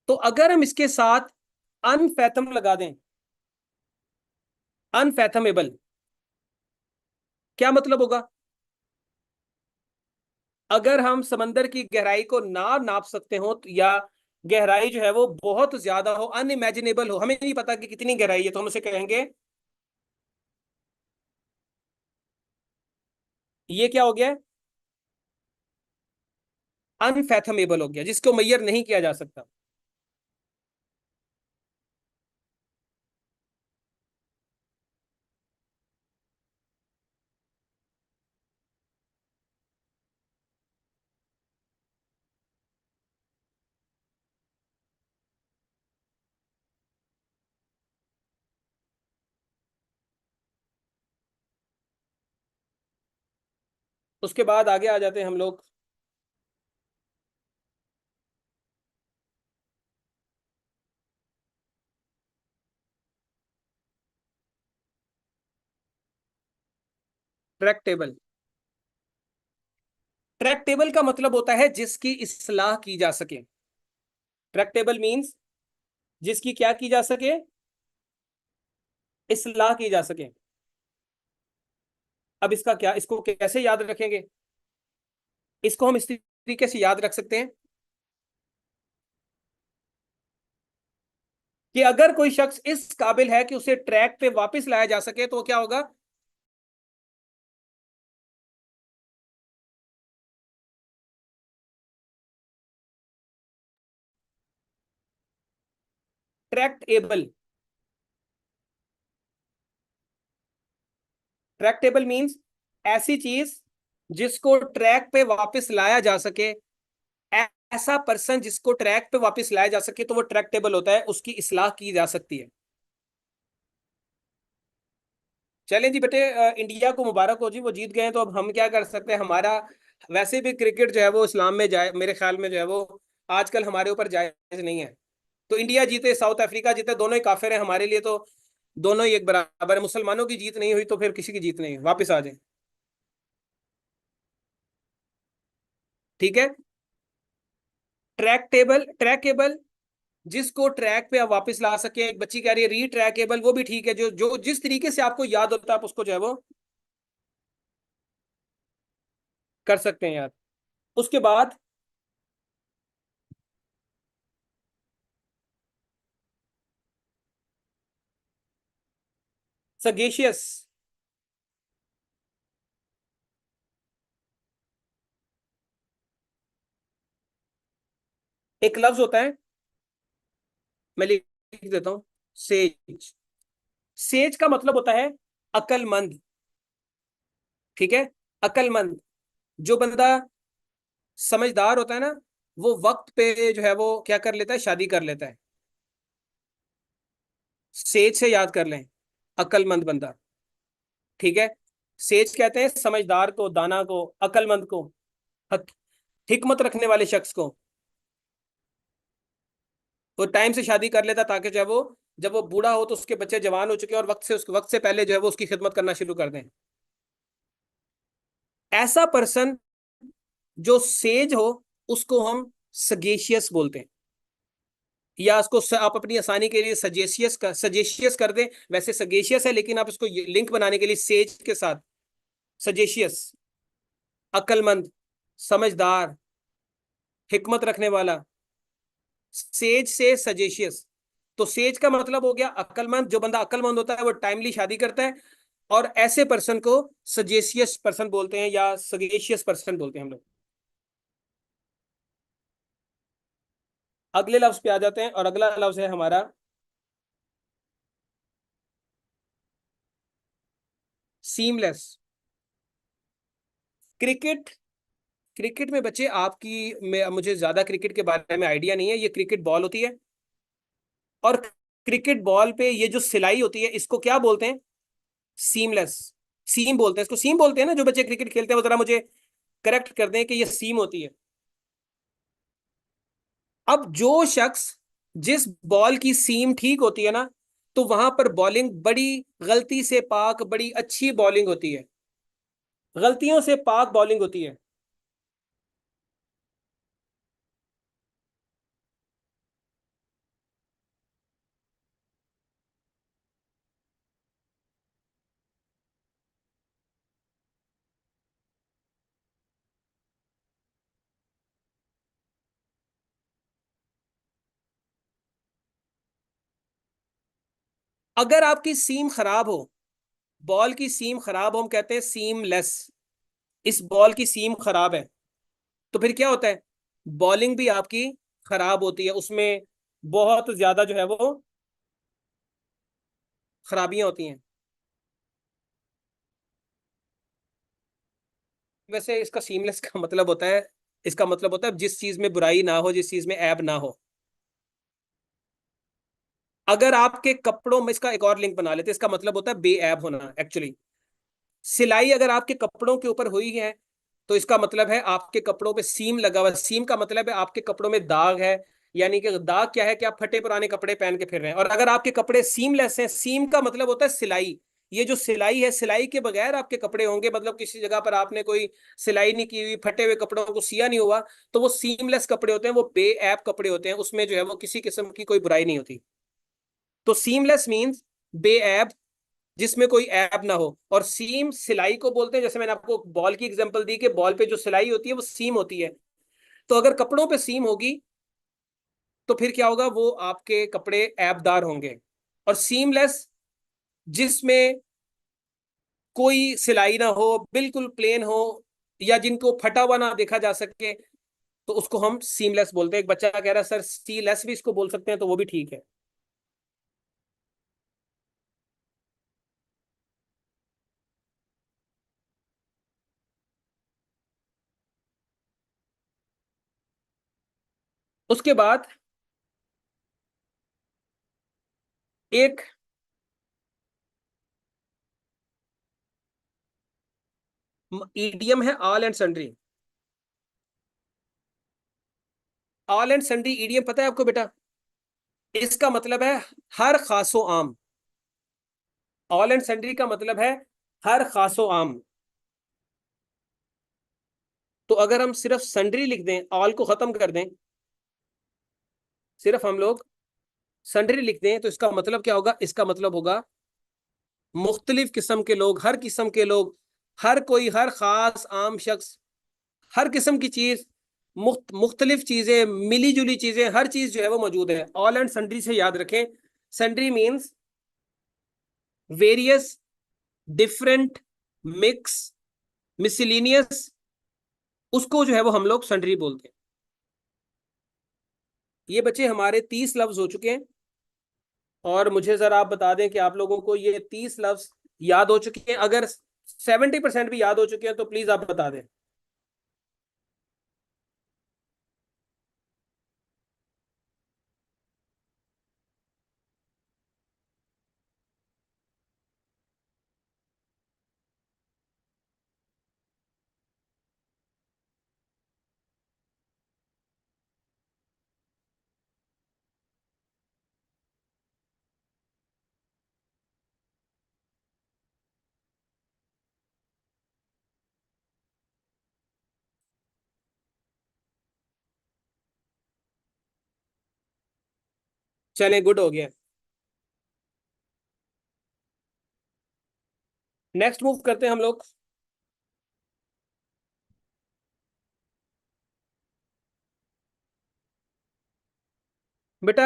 तो अगर हम इसके साथ अनफैथम लगा दें, अनफैथमेबल, क्या मतलब होगा? अगर हम समंदर की गहराई को ना नाप सकते हो या गहराई जो है वो बहुत ज्यादा हो, अनइमेजिनेबल हो, हमें नहीं पता कि कितनी गहराई है, तो हम उसे कहेंगे ये क्या हो गया? अनफैथमेबल हो गया, जिसको मैयर नहीं किया जा सकता। उसके बाद आगे आ जाते हैं हम लोग। Track table. ट्रैक टेबल का मतलब होता है जिसकी इस्लाह की जा सके। ट्रैक टेबल मीन्स जिसकी क्या की जा सके? इस्लाह की जा सके। अब इसका क्या, इसको कैसे याद रखेंगे? इसको हम इस तरीके से याद रख सकते हैं कि अगर कोई शख्स इस काबिल है कि उसे ट्रैक पे वापस लाया जा सके तो क्या होगा? Tract able. Track table means ऐसी चीज जिसको ट्रैक पे वापस लाया जा सके। ऐसा पर्सन जिसको ट्रैक पे वापस लाया जा सके तो वो ट्रैक टेबल होता है, उसकी इस्लाह की जा सकती है। चलें जी बेटे, इंडिया को मुबारक हो जी, वो जीत गए हैं। तो अब हम क्या कर सकते हैं? हमारा वैसे भी क्रिकेट जो है वो इस्लाम में जाए, मेरे ख्याल में जो है वो आजकल हमारे ऊपर जायज नहीं है। तो इंडिया जीते, साउथ अफ्रीका जीते, दोनों ही काफिर हैं हमारे लिए, तो दोनों ही एक बराबर है। मुसलमानों की जीत नहीं हुई तो फिर किसी की जीत नहीं, वापस आ जाए। ठीक है। ट्रैक ट्रैकेबल, जिसको ट्रैक पे आप वापस ला सके। एक बच्ची कह रही है रीट्रैकेबल, वो भी ठीक है, जो जो जिस तरीके से आपको याद होता है आप उसको जो है वो कर सकते हैं याद। उसके बाद सगेशियस। एक लफ्ज होता है, मैं लिख देता हूं, सेज। सेज का मतलब होता है अक्लमंद। ठीक है, अक्लमंद। जो बंदा समझदार होता है ना, वो वक्त पे जो है वो क्या कर लेता है? शादी कर लेता है। सेज से याद कर लें, अक्लमंद बंदा। ठीक है। सेज कहते हैं समझदार को, दाना को, अक्लमंद को, हक, हिकमत रखने वाले शख्स को। वो टाइम से शादी कर लेता ताकि जो है वो जब वो बूढ़ा हो तो उसके बच्चे जवान हो चुके हैं और वक्त से पहले जो है वो उसकी खिदमत करना शुरू कर दें। ऐसा पर्सन जो सेज हो उसको हम सगेशियस बोलते हैं। या उसको आप अपनी आसानी के लिए सजेशियस कर दें। वैसे सगेशियस है लेकिन आप इसको लिंक बनाने के लिए सेज के साथ सजेशियस, अक्लमंद, समझदार, हिकमत रखने वाला। सेज से सजेशियस, तो सेज का मतलब हो गया अक्लमंद। जो बंदा अक्लमंद होता है वो टाइमली शादी करता है, और ऐसे पर्सन को सजेशियस पर्सन बोलते हैं या सगेशियस पर्सन बोलते हैं हम लोग। अगले लफ्ज पे आ जाते हैं, और अगला लफ्ज है हमारा सीमलेस। क्रिकेट, क्रिकेट में बच्चे आपकी मुझे ज्यादा क्रिकेट के बारे में आइडिया नहीं है। ये क्रिकेट बॉल होती है, और क्रिकेट बॉल पे ये जो सिलाई होती है इसको क्या बोलते हैं? सीमलेस। सीम बोलते हैं इसको, सीम बोलते हैं ना। जो बच्चे क्रिकेट खेलते हैं वो जरा मुझे करेक्ट कर दें कि ये सीम होती है। अब जो शख्स, जिस बॉल की सीम ठीक होती है ना, तो वहां पर बॉलिंग बड़ी गलती से पाक, बड़ी अच्छी बॉलिंग होती है। गलतियों से पाक बॉलिंग होती है। अगर आपकी सीम खराब हो, बॉल की सीम खराब हो, हम कहते हैं सीमलेस। इस बॉल की सीम खराब है, तो फिर क्या होता है? बॉलिंग भी आपकी खराब होती है, उसमें बहुत ज्यादा जो है वो खराबियां होती हैं। वैसे इसका सीमलेस का मतलब होता है, इसका मतलब होता है जिस चीज में बुराई ना हो, जिस चीज में ऐब ना हो। अगर आपके कपड़ों में, इसका एक और लिंक बना लेते हैं, इसका मतलब होता है बेऐब होना एक्चुअली। सिलाई अगर आपके कपड़ों के ऊपर हुई है, तो इसका मतलब है आपके कपड़ों पे सीम लगा हुआ है। सीम का मतलब है आपके कपड़ों में दाग है, यानी कि दाग क्या है कि आप फटे पुराने कपड़े पहन के फिर रहे हैं। और अगर आपके कपड़े सीमलेस हैं, सीम का मतलब होता है सिलाई। ये जो सिलाई है, सिलाई के बगैर आपके कपड़े होंगे, मतलब किसी जगह पर आपने कोई सिलाई नहीं की हुई, फटे हुए कपड़ों को सिया नहीं हुआ, तो वो सीमलेस कपड़े होते हैं, वो बेऐब कपड़े होते हैं, उसमें जो है वो किसी किस्म की कोई बुराई नहीं होती। तो सीमलेस मीन्स बेऐब, जिसमें कोई ऐप ना हो। और सीम सिलाई को बोलते हैं, जैसे मैंने आपको बॉल की एग्जांपल दी कि बॉल पे जो सिलाई होती है वो सीम होती है। तो अगर कपड़ों पे सीम होगी, तो फिर क्या होगा? वो आपके कपड़े ऐबदार होंगे। और सीमलेस, जिसमें कोई सिलाई ना हो, बिल्कुल प्लेन हो, या जिनको फटा हुआ ना देखा जा सके, तो उसको हम सीमलेस बोलते हैं। एक बच्चा कह रहा है सर सी लेस भी इसको बोल सकते हैं, तो वो भी ठीक है। उसके बाद एक ईडियम है, all and sundry. All and sundry idiom पता है आपको बेटा? इसका मतलब है हर खासो आम। ऑल एंड सन्ड्री का मतलब है हर खासो आम। तो अगर हम सिर्फ सन्ड्री लिख दें, ऑल को खत्म कर दें, सिर्फ हम लोग सन्ड्री लिख दें, तो इसका मतलब क्या होगा? इसका मतलब होगा मुख्तलिफ किस्म के लोग, हर किस्म के लोग, हर कोई, हर खास आम शख्स, हर किस्म की चीज, मुख्तलिफ चीजें, मिली जुली चीजें, हर चीज जो है वो मौजूद है। ऑल एंड सन्ड्री से याद रखें, sundry means various, different, mix, miscellaneous, उसको जो है वो हम लोग सन्ड्री बोलते हैं। ये बच्चे हमारे 30 लफ्ज हो चुके हैं, और मुझे जरा आप बता दें कि आप लोगों को ये 30 लफ्ज याद हो चुके हैं। अगर 70% भी याद हो चुके हैं तो प्लीज आप बता दें। चलें, गुड हो गया। नेक्स्ट मूव करते हैं हम लोग। बेटा,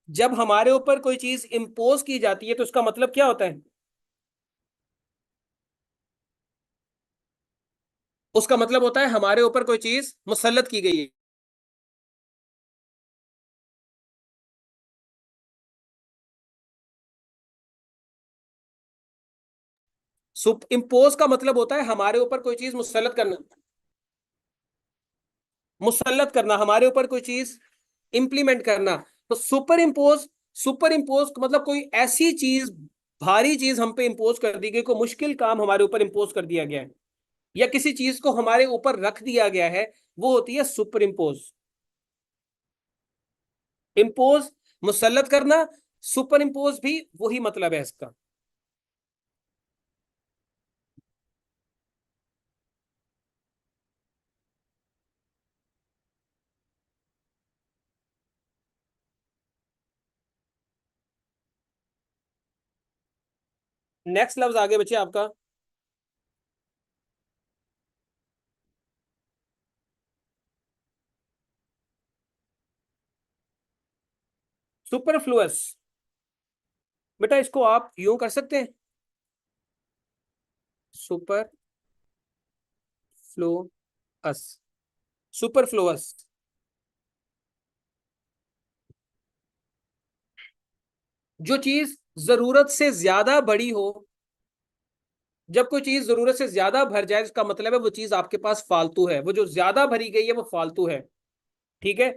जब हमारे ऊपर कोई चीज इंपोज की जाती है तो उसका मतलब क्या होता है? उसका मतलब होता है हमारे ऊपर कोई चीज मुसल्लत की गई है। सुप इंपोज का मतलब होता है हमारे ऊपर कोई चीज मुसल्लत करना। मुसल्लत करना, हमारे ऊपर कोई चीज इंप्लीमेंट करना। तो सुपर इम्पोज मतलब कोई ऐसी चीज, भारी चीज हम पे इंपोज कर दी गई, कोई मुश्किल काम हमारे ऊपर इंपोज कर दिया गया है, या किसी चीज को हमारे ऊपर रख दिया गया है, वो होती है सुपर इम्पोज। इम्पोज, मुसल्लत करना, सुपर इम्पोज भी वही मतलब है इसका। नेक्स्ट लफ्ज आगे बचे आपका। सुपरफ्लुअस। बेटा इसको आप यूं कर सकते हैं, सुपरफ्लुअस, सुपरफ्लुअस। जो चीज जरूरत से ज्यादा बड़ी हो, जब कोई चीज जरूरत से ज्यादा भर जाए इसका मतलब है वो चीज आपके पास फालतू है, वो जो ज्यादा भरी गई है वो फालतू है। ठीक है।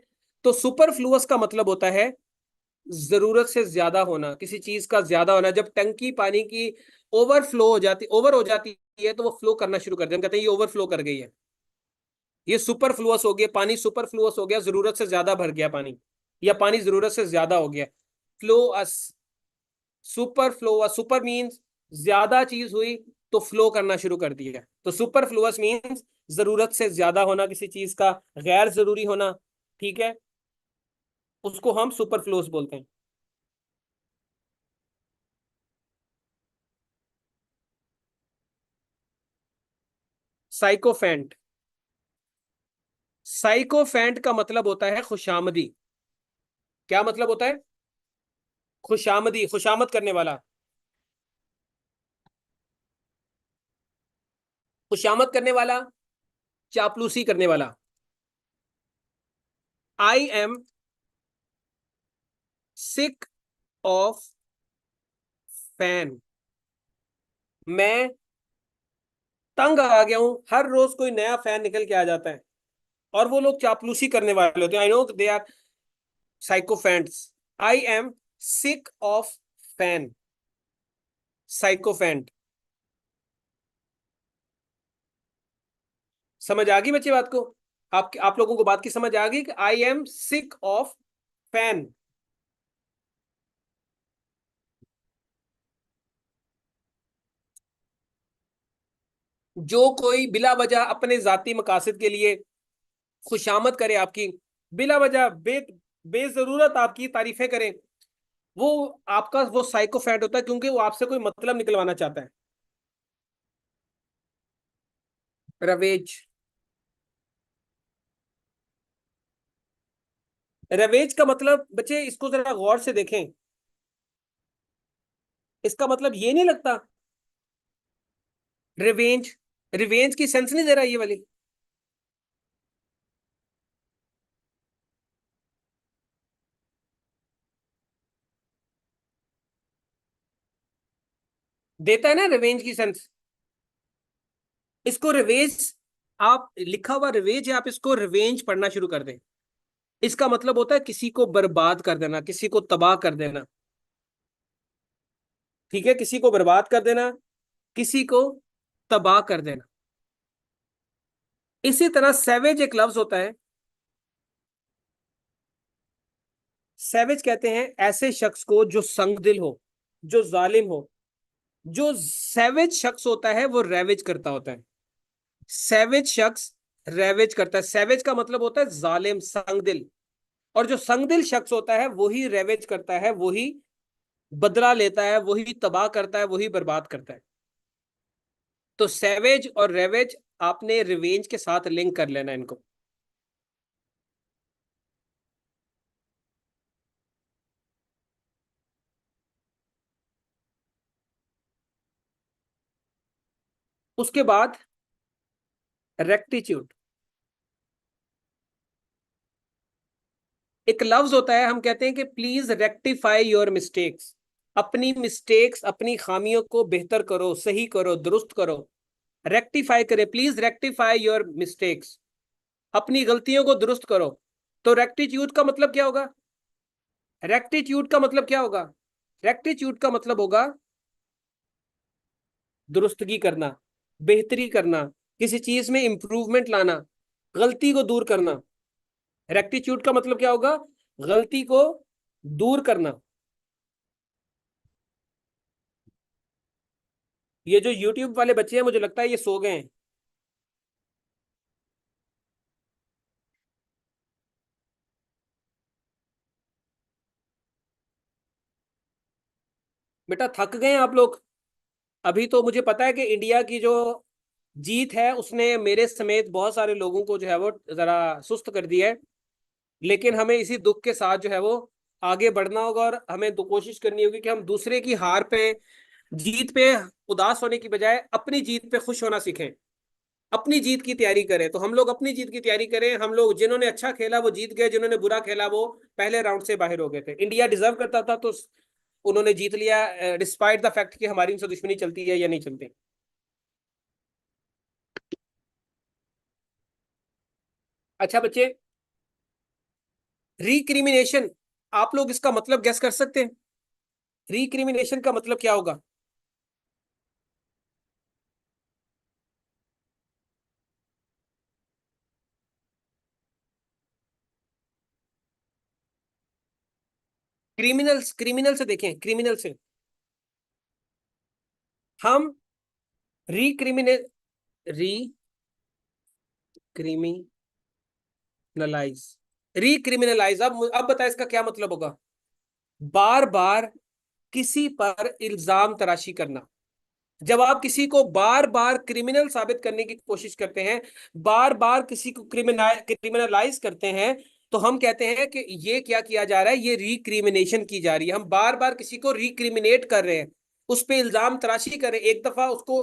तो सुपरफ्लुअस का मतलब होता है जरूरत से ज्यादा होना, किसी चीज का ज्यादा होना। जब टंकी पानी की ओवर हो जाती है तो वो फ्लो करना शुरू कर देते हैं, कहते हैं ये ओवरफ्लो कर गई है, ये सुपरफ्लुअस हो गया पानी, सुपरफ्लुअस हो गया, जरूरत से ज्यादा भर गया पानी, या पानी जरूरत से ज्यादा हो गया। फ्लोअस, सुपर फ्लो, सुपर मीन्स ज्यादा चीज हुई तो फ्लो करना शुरू कर दिया। तो सुपर फ्लुअस मीन्स जरूरत से ज्यादा होना किसी चीज का, गैर जरूरी होना। ठीक है, उसको हम सुपर फ्लुअस बोलते हैं। साइकोफेंट। साइकोफेंट का मतलब होता है खुशामदी। क्या मतलब होता है? खुशामदी, खुशामद करने वाला, खुशामद करने वाला, चापलूसी करने वाला। आई एम सिक ऑफ फैन। मैं तंग आ गया हूं, हर रोज कोई नया फैन निकल के आ जाता है, और वो लोग चापलूसी करने वाले होते हैं। I know they are sycophants. I am sick of fan, sycophant. समझ आ गई बच्चे बात को? आप लोगों को बात की समझ आ गई कि आई एम सिक ऑफ फैन। जो कोई बिला वजह अपने जाती मकासद के लिए खुशामद करे आपकी, बिला वजह बेजरूरत आपकी तारीफें करे, वो आपका वो साइकोफैंट होता है, क्योंकि वो आपसे कोई मतलब निकलवाना चाहता है। रवेज। रवेज का मतलब बच्चे इसको जरा गौर से देखें, इसका मतलब ये नहीं लगता रिवेंज, रिवेंज की सेंस नहीं दे रहा ये वाली? देता है ना रिवेंज की सेंस। इसको रिवेंज, आप लिखा हुआ रिवेंज है, आप इसको रिवेंज पढ़ना शुरू कर दें। इसका मतलब होता है किसी को बर्बाद कर देना, किसी को तबाह कर देना। ठीक है, किसी को बर्बाद कर देना, किसी को तबाह कर देना। इसी तरह सैवेज एक लफ्ज होता है। सैवेज कहते हैं ऐसे शख्स को जो संगदिल हो, जो जालिम हो। जो सैवेज शख्स होता है वो रैवेज करता होता है। सैवेज शख्स रैवेज करता है। सैवेज का मतलब होता है जालिम, संगदिल। और जो संगदिल शख्स होता है वही रैवेज करता है, वही बदला लेता है, वही तबाह करता है, वही बर्बाद करता है। तो सैवेज और रैवेज आपने रिवेंज के साथ लिंक कर लेना इनको। उसके बाद रेक्टिट्यूड। एक लफ्ज होता है, हम कहते हैं कि प्लीज रेक्टिफाई योर मिस्टेक्स। अपनी मिस्टेक्स, अपनी खामियों को बेहतर करो, सही करो, दुरुस्त करो। रेक्टिफाई करे, प्लीज रेक्टिफाई योर मिस्टेक्स, अपनी गलतियों को दुरुस्त करो। तो रेक्टिट्यूड का मतलब क्या होगा? रेक्टिट्यूड का मतलब क्या होगा? रेक्टिट्यूड का मतलब होगा दुरुस्तगी करना, बेहतरी करना, किसी चीज में इंप्रूवमेंट लाना, गलती को दूर करना। रेक्टिट्यूड का मतलब क्या होगा? गलती को दूर करना। ये जो यूट्यूब वाले बच्चे हैं, मुझे लगता है ये सो गए हैं। बेटा थक गए हैं आप लोग? अभी तो मुझे पता है कि इंडिया की जो जीत है उसने मेरे समेत बहुत सारे लोगों को जो है वो जरा सुस्त कर दिया है। लेकिन हमें इसी दुख के साथ जो है वो आगे बढ़ना होगा, और हमें तो कोशिश करनी होगी कि हम दूसरे की हार पे, जीत पे उदास होने की बजाय अपनी जीत पे खुश होना सीखें, अपनी जीत की तैयारी करें। तो हम लोग अपनी जीत की तैयारी करें। हम लोग, जिन्होंने अच्छा खेला वो जीत गए, जिन्होंने बुरा खेला वो पहले राउंड से बाहर हो गए थे। इंडिया डिजर्व करता था तो उन्होंने जीत लिया, डिस्पाइट द फैक्ट कि हमारी उनसे दुश्मनी चलती है या नहीं चलती। अच्छा बच्चे, रिक्रिमिनेशन, आप लोग इसका मतलब गैस कर सकते हैं? रिक्रिमिनेशन का मतलब क्या होगा? क्रिमिनल्स, क्रिमिनल से देखें, क्रिमिनल से हम रिक्रिमिने रिक्रिमिनलाइज, रिक्रिमिनलाइज। अब बता इसका क्या मतलब होगा? बार बार किसी पर इल्जाम तराशी करना। जब आप किसी को बार बार क्रिमिनल साबित करने की कोशिश करते हैं, बार बार किसी को क्रिमिनलाइज करते हैं, तो हम कहते हैं कि ये क्या किया जा रहा है, ये रिक्रिमिनेशन की जा रही है। हम बार बार किसी को रिक्रिमिनेट कर रहे हैं, उस पर इल्जाम तराशी कर रहे हैं। एक दफा उसको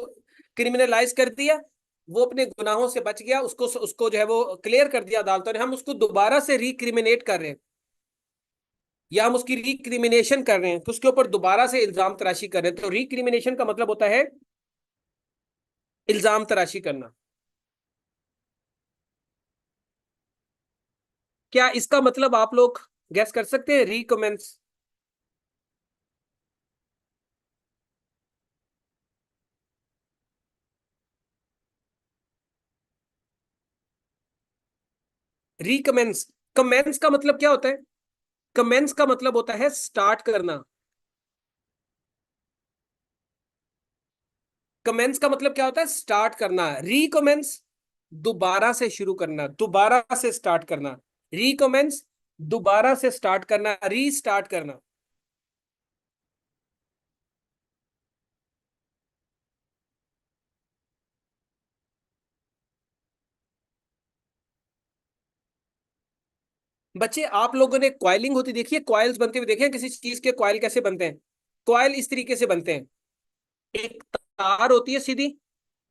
क्रिमिनलाइज कर दिया, वो अपने गुनाहों से बच गया, उसको उसको जो है वो क्लियर कर दिया अदालतों ने, हम उसको दोबारा से रिक्रिमिनेट कर रहे हैं, या हम उसकी रिक्रिमिनेशन कर रहे हैं, तो उसके ऊपर दोबारा से इल्जाम तराशी कर रहे हैं। तो रिक्रिमिनेशन का मतलब होता है इल्जाम तराशी करना। क्या इसका मतलब आप लोग गैस कर सकते हैं? रिकमेंस, रिकमेंस, कमेंस का मतलब क्या होता है? कमेंस का मतलब होता है स्टार्ट करना। कमेंस का मतलब क्या होता है? स्टार्ट करना। रिकमेंस, दोबारा से शुरू करना, दोबारा से स्टार्ट करना। रिकमेंस, दोबारा से स्टार्ट करना, रीस्टार्ट करना। बच्चे आप लोगों ने कॉइलिंग होती देखी है? कॉइल्स बनते हुए देखे हैं? किसी चीज के कॉइल कैसे बनते हैं? कॉइल इस तरीके से बनते हैं, एक तार होती है सीधी,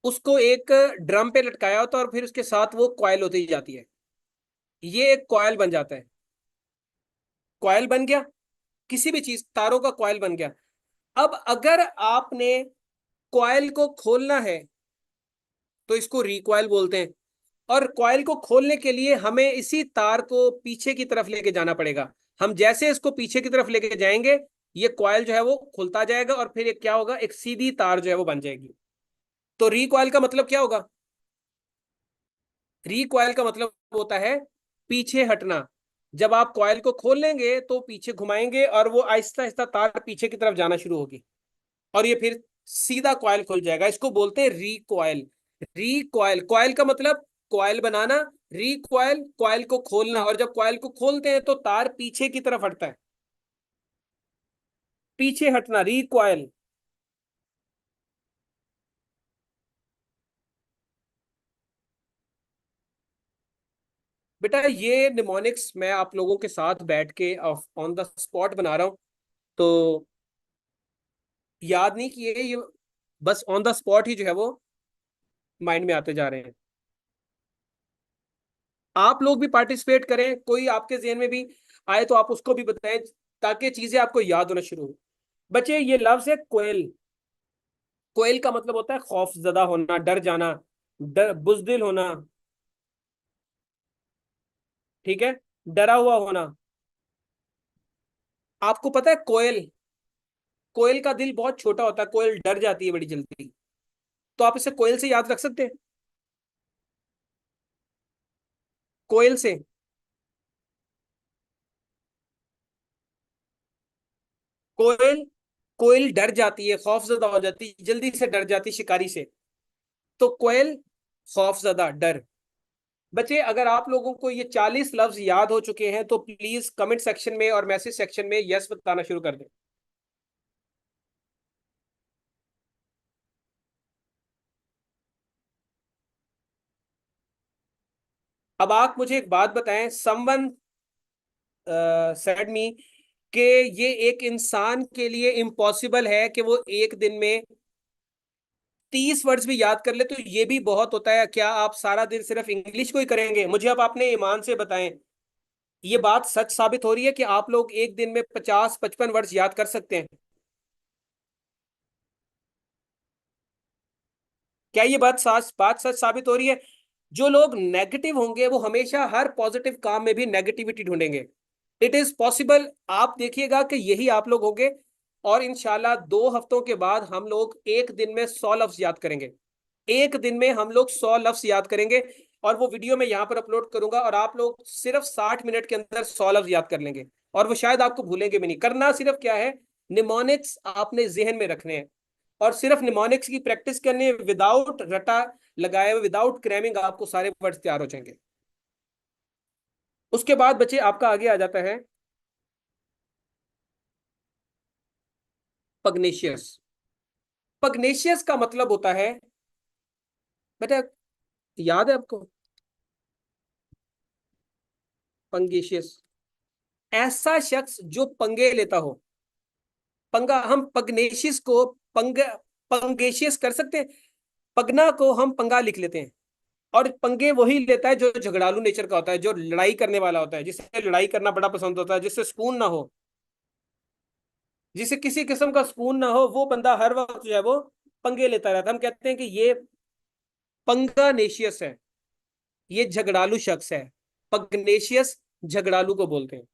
उसको एक ड्रम पे लटकाया होता है, और फिर उसके साथ वो कॉइल होती जाती है। ये एक कॉइल बन जाता है। कॉइल बन गया, किसी भी चीज, तारों का कॉइल बन गया। अब अगर आपने कॉइल को खोलना है तो इसको रिकॉइल बोलते हैं। और कॉइल को खोलने के लिए हमें इसी तार को पीछे की तरफ लेके जाना पड़ेगा। हम जैसे इसको पीछे की तरफ लेके जाएंगे, ये कॉइल जो है वो खुलता जाएगा, और फिर एक क्या होगा, एक सीधी तार जो है वो बन जाएगी। तो रिकॉइल का मतलब क्या होगा? रिकॉइल का मतलब होता है पीछे हटना। जब आप कॉइल को खोल लेंगे तो पीछे घुमाएंगे, और वो आहिस्ता आहिस्ता तार पीछे की तरफ जाना शुरू होगी, और ये फिर सीधा कॉइल खुल जाएगा। इसको बोलते हैं रिकॉइल। रिकॉइल, कॉइल का मतलब कॉइल बनाना, रिकॉइल कॉइल को खोलना, और जब कॉइल को खोलते हैं तो तार पीछे की तरफ हटता है। पीछे हटना, रिकॉइल। बेटा ये निमोनिक्स मैं आप लोगों के साथ बैठ के ऑन द स्पॉट बना रहा हूँ, तो याद नहीं किए ये, बस ऑन द स्पॉट ही जो है वो माइंड में आते जा रहे हैं। आप लोग भी पार्टिसिपेट करें, कोई आपके जहन में भी आए तो आप उसको भी बताएं, ताकि चीजें आपको याद होना शुरू हो। बच्चे ये लफ्ज है कोयल। कोयल का मतलब होता है खौफजदा होना, डर जाना, डर बुजदिल होना। ठीक है, डरा हुआ होना। आपको पता है कोयल, कोयल का दिल बहुत छोटा होता है, कोयल डर जाती है बड़ी जल्दी। तो आप इसे कोयल से याद रख सकते हैं, कोयल से। कोयल, कोयल डर जाती है, खौफजदा हो जाती है, जल्दी से डर जाती है शिकारी से। तो कोयल, खौफजदा, डर। बच्चे अगर आप लोगों को ये 40 लफ्ज याद हो चुके हैं तो प्लीज कमेंट सेक्शन में और मैसेज सेक्शन में यस बताना शुरू कर दें। अब आप मुझे एक बात बताएं, समवन सेड मी कि ये एक इंसान के लिए इम्पॉसिबल है कि वो एक दिन में 30 वर्ड्स भी याद कर ले, तो ये भी बहुत होता है। क्या आप सारा दिन सिर्फ इंग्लिश को ही करेंगे? मुझे अब अपने ईमान से बताएं, ये बात सच साबित हो रही है कि आप लोग एक दिन में 50-55 वर्ड्स याद कर सकते हैं? क्या ये बात सच साबित हो रही है? जो लोग नेगेटिव होंगे वो हमेशा हर पॉजिटिव काम में भी नेगेटिविटी ढूंढेंगे। इट इज पॉसिबल, आप देखिएगा कि यही आप लोग होंगे। और इंशाल्लाह 2 हफ्तों के बाद हम लोग एक दिन में 100 लफ्ज याद करेंगे। एक दिन में हम लोग 100 लफ्ज याद करेंगे। और वो वीडियो मैं यहाँ पर अपलोड करूंगा और आप लोग सिर्फ 60 मिनट के अंदर 100 लफ्ज याद कर लेंगे। और वो शायद आपको भूलेंगे भी नहीं। करना सिर्फ क्या है, निमोनिक्स आपने जहन में रखने हैं और सिर्फ निमोनिक्स की प्रैक्टिस करनी है। विदाउट रटा लगाए हुए, विदाउट क्रैमिंग, आपको सारे वर्ड्स तैयार हो जाएंगे। उसके बाद बच्चे आपका आगे आ जाता है पग्नेशियस। पग्नेशियस का मतलब होता है, बेटा याद है आपको? पंगेशियस, ऐसा शख्स जो पंगे लेता हो। पंगा, हम पग्नेशियस को पंग पंगेशियस कर सकते हैं। पगना को हम पंगा लिख लेते हैं। और पंगे वही लेता है जो झगड़ालू नेचर का होता है, जो लड़ाई करने वाला होता है, जिसे लड़ाई करना बड़ा पसंद होता है, जिससे सुकून ना हो, जिसे किसी किस्म का सुकून ना हो, वो बंदा हर वक्त जो है वो पंगे लेता रहता है। हम कहते हैं कि ये पंगानेशियस है, ये झगड़ालू शख्स है। पग्नेशियस झगड़ालू को बोलते हैं।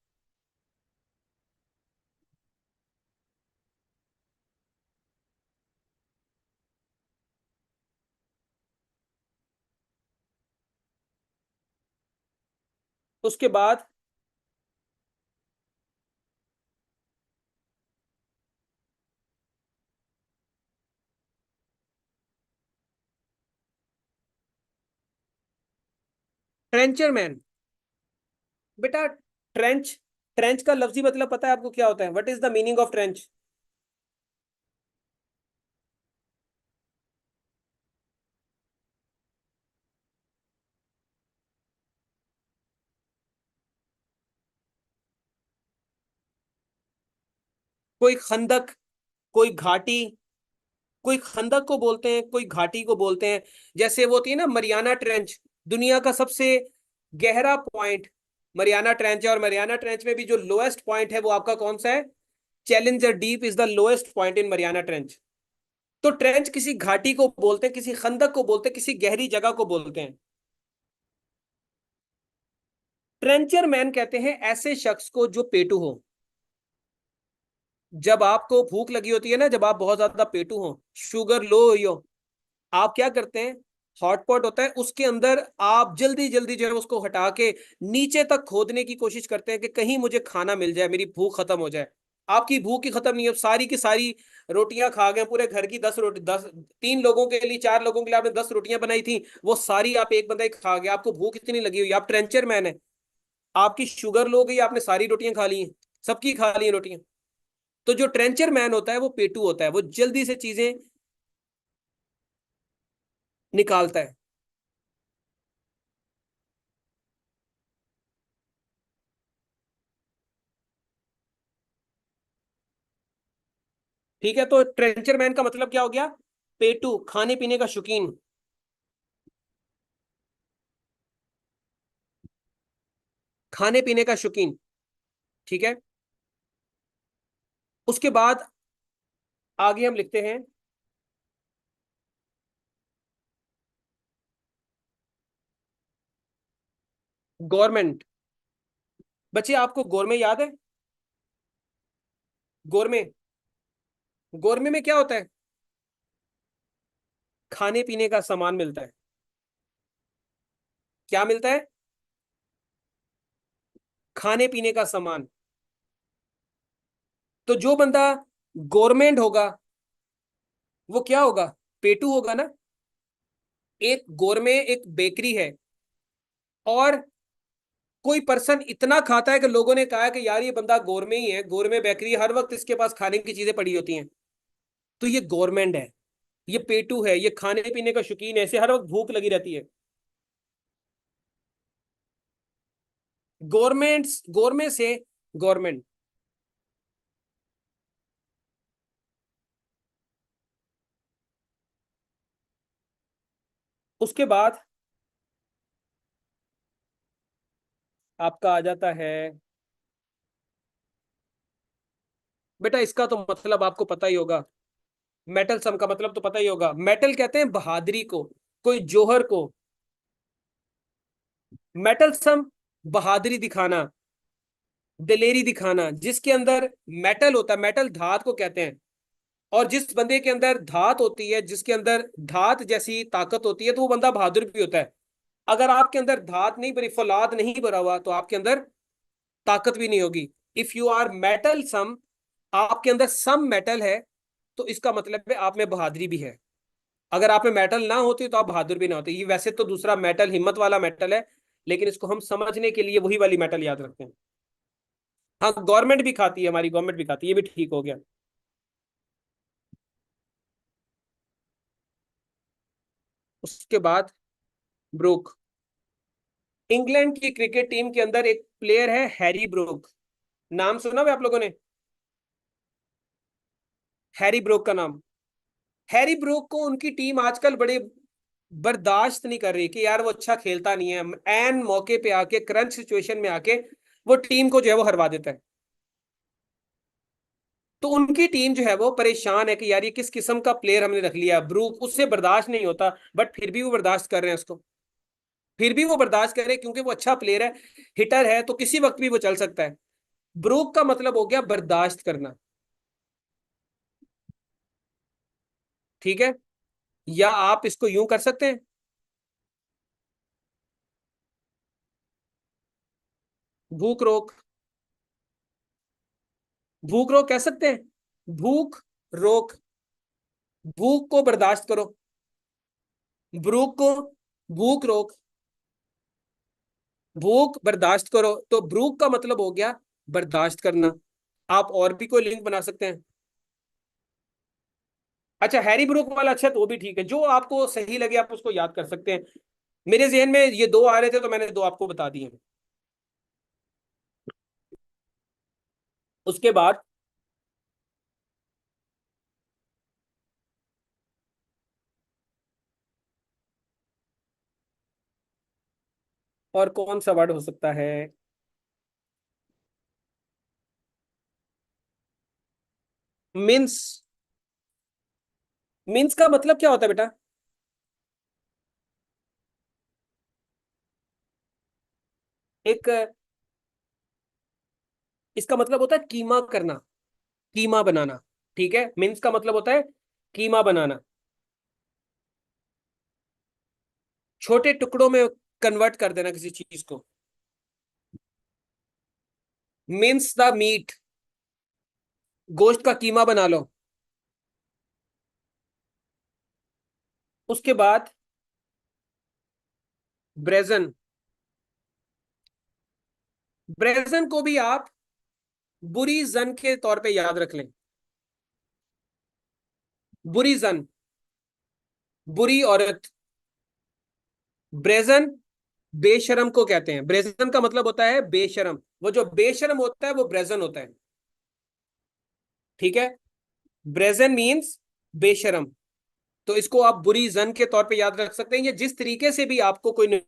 उसके बाद ट्रेंचर मैन। बेटा ट्रेंच, ट्रेंच का लफ्जी मतलब पता है आपको क्या होता है? What is the meaning of trench? कोई खंदक, कोई घाटी। कोई खंदक को बोलते हैं, कोई घाटी को बोलते हैं। जैसे वो होती है ना मरियाना ट्रेंच, दुनिया का सबसे गहरा पॉइंट मरियाना ट्रेंच है। और मरियाना ट्रेंच में भी जो लोएस्ट पॉइंट है वो आपका कौन सा है? Challenger deep is the lowest point in Mariana trench. तो ट्रेंच किसी घाटी को बोलते हैं, किसी खंदक को बोलते हैं, किसी गहरी जगह को बोलते हैं। ट्रेंचर मैन कहते हैं ऐसे शख्स को जो पेटू हो। जब आपको भूख लगी होती है ना, जब आप बहुत ज्यादा पेटू हो, शुगर लो हुई हो, आप क्या करते हैं? हॉटपॉट होता है, उसके अंदर आप जल्दी जल्दी जो है उसको हटा के नीचे तक खोदने की कोशिश करते हैं कि कहीं मुझे खाना मिल जाए, मेरी भूख खत्म हो जाए। आपकी भूख ही खत्म नहीं है, सारी की सारी रोटियां खा गए पूरे घर की। 10 रोटी, 10, 3 लोगों के लिए, 4 लोगों के लिए आपने 10 रोटियां बनाई थी, वो सारी आप एक बंदा ही खा गया। आपको भूख इतनी लगी हुई, आप ट्रेंचर मैन है। आपकी शुगर लो गई, आपने सारी रोटियां खा ली हैं, सबकी खा ली हैं रोटियां। तो जो ट्रेंचर मैन होता है वो पेटू होता है, वो जल्दी से चीजें निकालता है। ठीक है, तो ट्रेंचर मैन का मतलब क्या हो गया? पेटू, खाने पीने का शौकीन। खाने पीने का शौकीन। ठीक है, उसके बाद आगे हम लिखते हैं गवर्नमेंट। बच्चे आपको गोरमे याद है? गोरमे, गोरमे में क्या होता है? खाने पीने का सामान मिलता है। क्या मिलता है? खाने पीने का सामान। तो जो बंदा गवर्नमेंट होगा वो क्या होगा? पेटू होगा ना। एक गोरमे एक बेकरी है, और कोई पर्सन इतना खाता है कि लोगों ने कहा है कि यार ये बंदा गोरमे ही है, गोरमे बेकरी, हर वक्त इसके पास खाने की चीजें पड़ी होती हैं, तो ये गवर्नमेंट है। ये पेटू है, ये खाने पीने का शौकीन है, इसे हर वक्त भूख लगी रहती है। गवर्नमेंट, गवर्नमेंट से गवर्नमेंट। उसके बाद आपका आ जाता है बेटा, इसका तो मतलब आपको पता ही होगा। मेटल सम का मतलब तो पता ही होगा। मेटल कहते हैं बहादुरी को, कोई जौहर को। मेटल सम बहादुरी दिखाना, दिलेरी दिखाना। जिसके अंदर मेटल होता है, मेटल धात को कहते हैं, और जिस बंदे के अंदर धात होती है, जिसके अंदर धात जैसी ताकत होती है, तो वो बंदा बहादुर भी होता है। अगर आपके अंदर धात नहीं भरी, फौलाद नहीं भरा हुआ, तो आपके अंदर ताकत भी नहीं होगी। इफ यू आर मेटल सम, आपके अंदर सम मेटल है, तो इसका मतलब है आप में बहादुरी भी है। अगर आप में मेटल ना होती तो आप बहादुर भी ना होते। ये वैसे तो दूसरा मेटल हिम्मत वाला मेटल है, लेकिन इसको हम समझने के लिए वही वाली मेटल याद रखते हैं। हाँ, गवर्नमेंट भी खाती है, हमारी गवर्नमेंट भी खाती है, ये भी ठीक हो गया। उसके बाद ब्रूक। इंग्लैंड की क्रिकेट टीम के अंदर एक प्लेयर है हैरी ब्रूक। नाम सुना हुआ आप लोगों ने? हैरी ब्रूक का नाम। हैरी ब्रूक को उनकी टीम आजकल बड़े बर्दाश्त नहीं कर रही कि यार वो अच्छा खेलता नहीं है, एन मौके पे आके, क्रंच सिचुएशन में आके वो टीम को जो है वो हरवा देता है। तो उनकी टीम जो है वो परेशान है कि यार ये किस किस्म का प्लेयर हमने रख लिया। ब्रूक उससे बर्दाश्त नहीं होता, बट फिर भी वो बर्दाश्त कर रहे हैं उसको। फिर भी वो बर्दाश्त कर रहे हैं क्योंकि वो अच्छा प्लेयर है, हिटर है, तो किसी वक्त भी वो चल सकता है। ब्रूक का मतलब हो गया बर्दाश्त करना। ठीक है, या आप इसको यूं कर सकते हैं, भूख रोक। भूख रोक कह सकते हैं, भूख रोक। भूख को बर्दाश्त करो, ब्रूक को भूख रोक। भूख बर्दाश्त करो, तो ब्रूक का मतलब हो गया बर्दाश्त करना। आप और भी कोई लिंक बना सकते हैं। अच्छा, हैरी ब्रूक वाला अच्छा, तो वो भी ठीक है, जो आपको सही लगे आप उसको याद कर सकते हैं। मेरे जहन में ये दो आ रहे थे तो मैंने दो आपको बता दिए। उसके बाद और कौन सा वर्ड हो सकता है? मीन्स। मीन्स का मतलब क्या होता है बेटा? एक, इसका मतलब होता है कीमा करना, कीमा बनाना। ठीक है, मीन्स का मतलब होता है कीमा बनाना, छोटे टुकड़ों में कन्वर्ट कर देना किसी चीज को। मीन्स द मीट, गोश्त का कीमा बना लो। उसके बाद ब्रेजन। ब्रेजन को भी आप बुरी जन के तौर पे याद रख लें। बुरी जन, बुरी औरत। ब्रेजन बेशरम को कहते हैं। ब्रेजन का मतलब होता है बेशरम, वो जो बेशरम होता है वो ब्रेजन होता है। ठीक है, ब्रेजन मीन्स बेशरम। तो इसको आप बुरी जन के तौर पे याद रख सकते हैं, या जिस तरीके से भी आपको कोई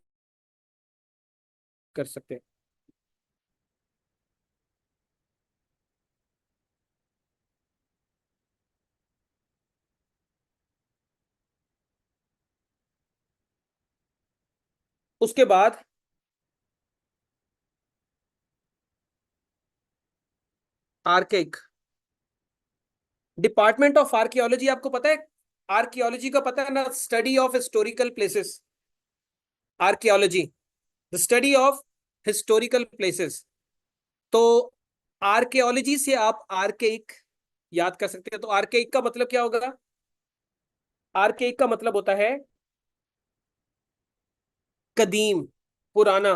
कर सकते हैं। उसके बाद आर्केक, डिपार्टमेंट ऑफ आर्कियोलॉजी, आपको पता है आर्कियोलॉजी का पता है ना, study of historical places, archaeology the study of historical places. तो आर्कियोलॉजी से आप आर्केइक याद कर सकते हैं। तो आर्केइक का मतलब क्या होगा? आर्केइक का मतलब होता है कदीम, पुराना।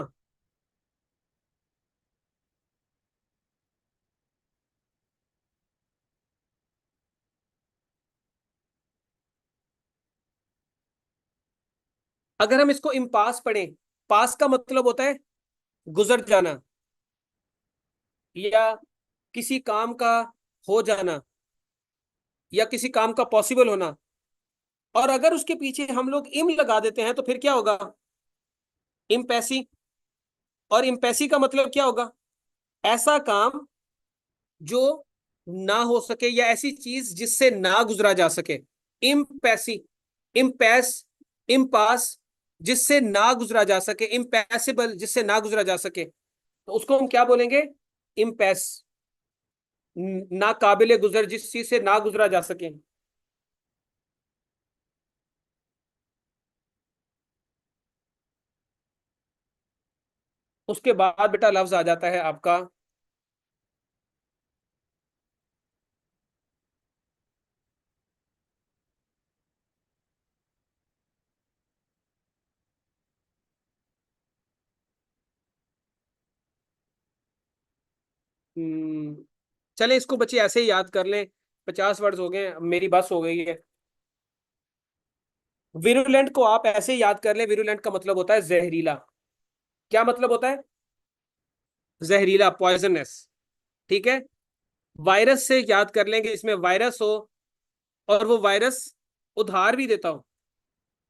अगर हम इसको इम्पास पढ़ें, पास का मतलब होता है गुजर जाना या किसी काम का हो जाना या किसी काम का पॉसिबल होना। और अगर उसके पीछे हम लोग इम लगा देते हैं तो फिर क्या होगा? इम्पैसी। और इम्पैसी का मतलब क्या होगा? ऐसा काम जो ना हो सके या ऐसी चीज जिससे ना गुजरा जा सके। इम्पैसी, इम्पैस, इम्पास, जिससे ना गुजरा जा सके, इम्पैसिबल, जिससे ना गुजरा जा सके, तो उसको हम क्या बोलेंगे? इम्पैस, ना काबिले गुजर, जिस चीज से ना गुजरा जा सके। उसके बाद बेटा लफ्ज आ जाता है आपका चले इसको बच्चे ऐसे ही याद कर लें। 50 वर्ड्स हो गए, मेरी बस हो गई है। विरुलेंट को आप ऐसे ही याद कर लें, विरुलेंट का मतलब होता है जहरीला। क्या मतलब होता है? जहरीला, पॉइजनस। ठीक है। वायरस से याद कर लेंगे, इसमें वायरस हो और वो वायरस उधार भी देता हो,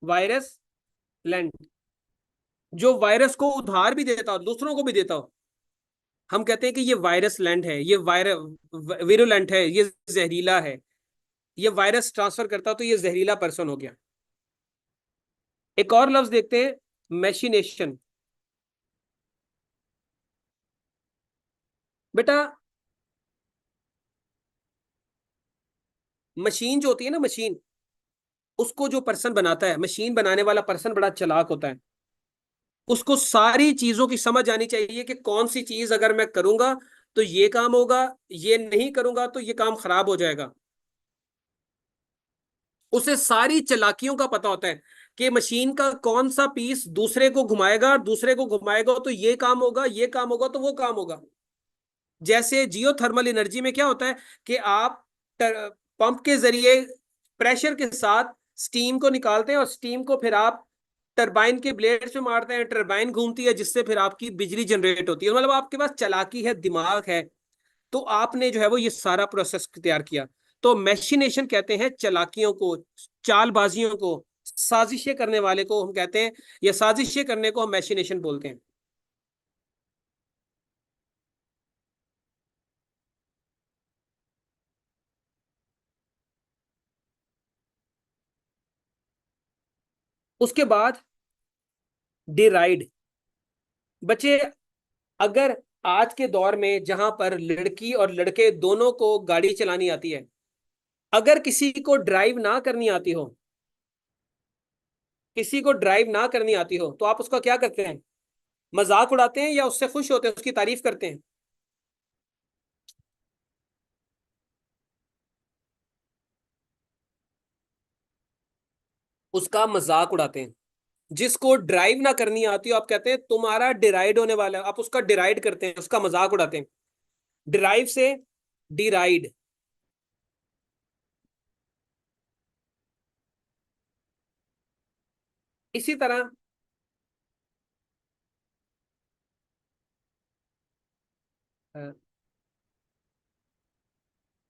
वायरस लैंड। जो वायरस को उधार भी देता हो, दूसरों को भी देता हो, हम कहते हैं कि ये वायरस लैंड है, ये वायरस विरुलेंट है, ये जहरीला है। ये वायरस ट्रांसफर करता तो ये जहरीला पर्सन हो गया। एक और लफ्ज देखते हैं, मैशिनेशन। बेटा मशीन जो होती है ना, मशीन, उसको जो पर्सन बनाता है, मशीन बनाने वाला पर्सन बड़ा चालाक होता है। उसको सारी चीजों की समझ आनी चाहिए कि कौन सी चीज अगर मैं करूंगा तो ये काम होगा, ये नहीं करूंगा तो ये काम खराब हो जाएगा। उसे सारी चालाकियों का पता होता है कि मशीन का कौन सा पीस दूसरे को घुमाएगा, दूसरे को घुमाएगा तो ये काम होगा, ये काम होगा तो वो काम होगा। जैसे जियो थर्मल एनर्जी में क्या होता है कि आप पंप के जरिए प्रेशर के साथ स्टीम को निकालते हैं और स्टीम को फिर आप टरबाइन के ब्लेड से मारते हैं, टरबाइन घूमती है जिससे फिर आपकी बिजली जनरेट होती है। मतलब आपके पास चालाकी है, दिमाग है। तो आपने जो है वो ये सारा प्रोसेस तैयार किया। तो मैशिनेशन कहते हैं चालाकियों को, चालबाजियों को, साजिशें करने वाले को हम कहते हैं, या साजिशें करने को हम मैशिनेशन बोलते हैं। उसके बाद डिराइड। बच्चे अगर आज के दौर में जहां पर लड़की और लड़के दोनों को गाड़ी चलानी आती है, अगर किसी को ड्राइव ना करनी आती हो, किसी को ड्राइव ना करनी आती हो, तो आप उसका क्या करते हैं? मजाक उड़ाते हैं या उससे खुश होते हैं, उसकी तारीफ करते हैं? उसका मजाक उड़ाते हैं। जिसको ड्राइव ना करनी आती हो, आप कहते हैं तुम्हारा डिराइड होने वाला है, आप उसका डिराइड करते हैं, उसका मजाक उड़ाते हैं। डिराइव से डिराइड। इसी तरह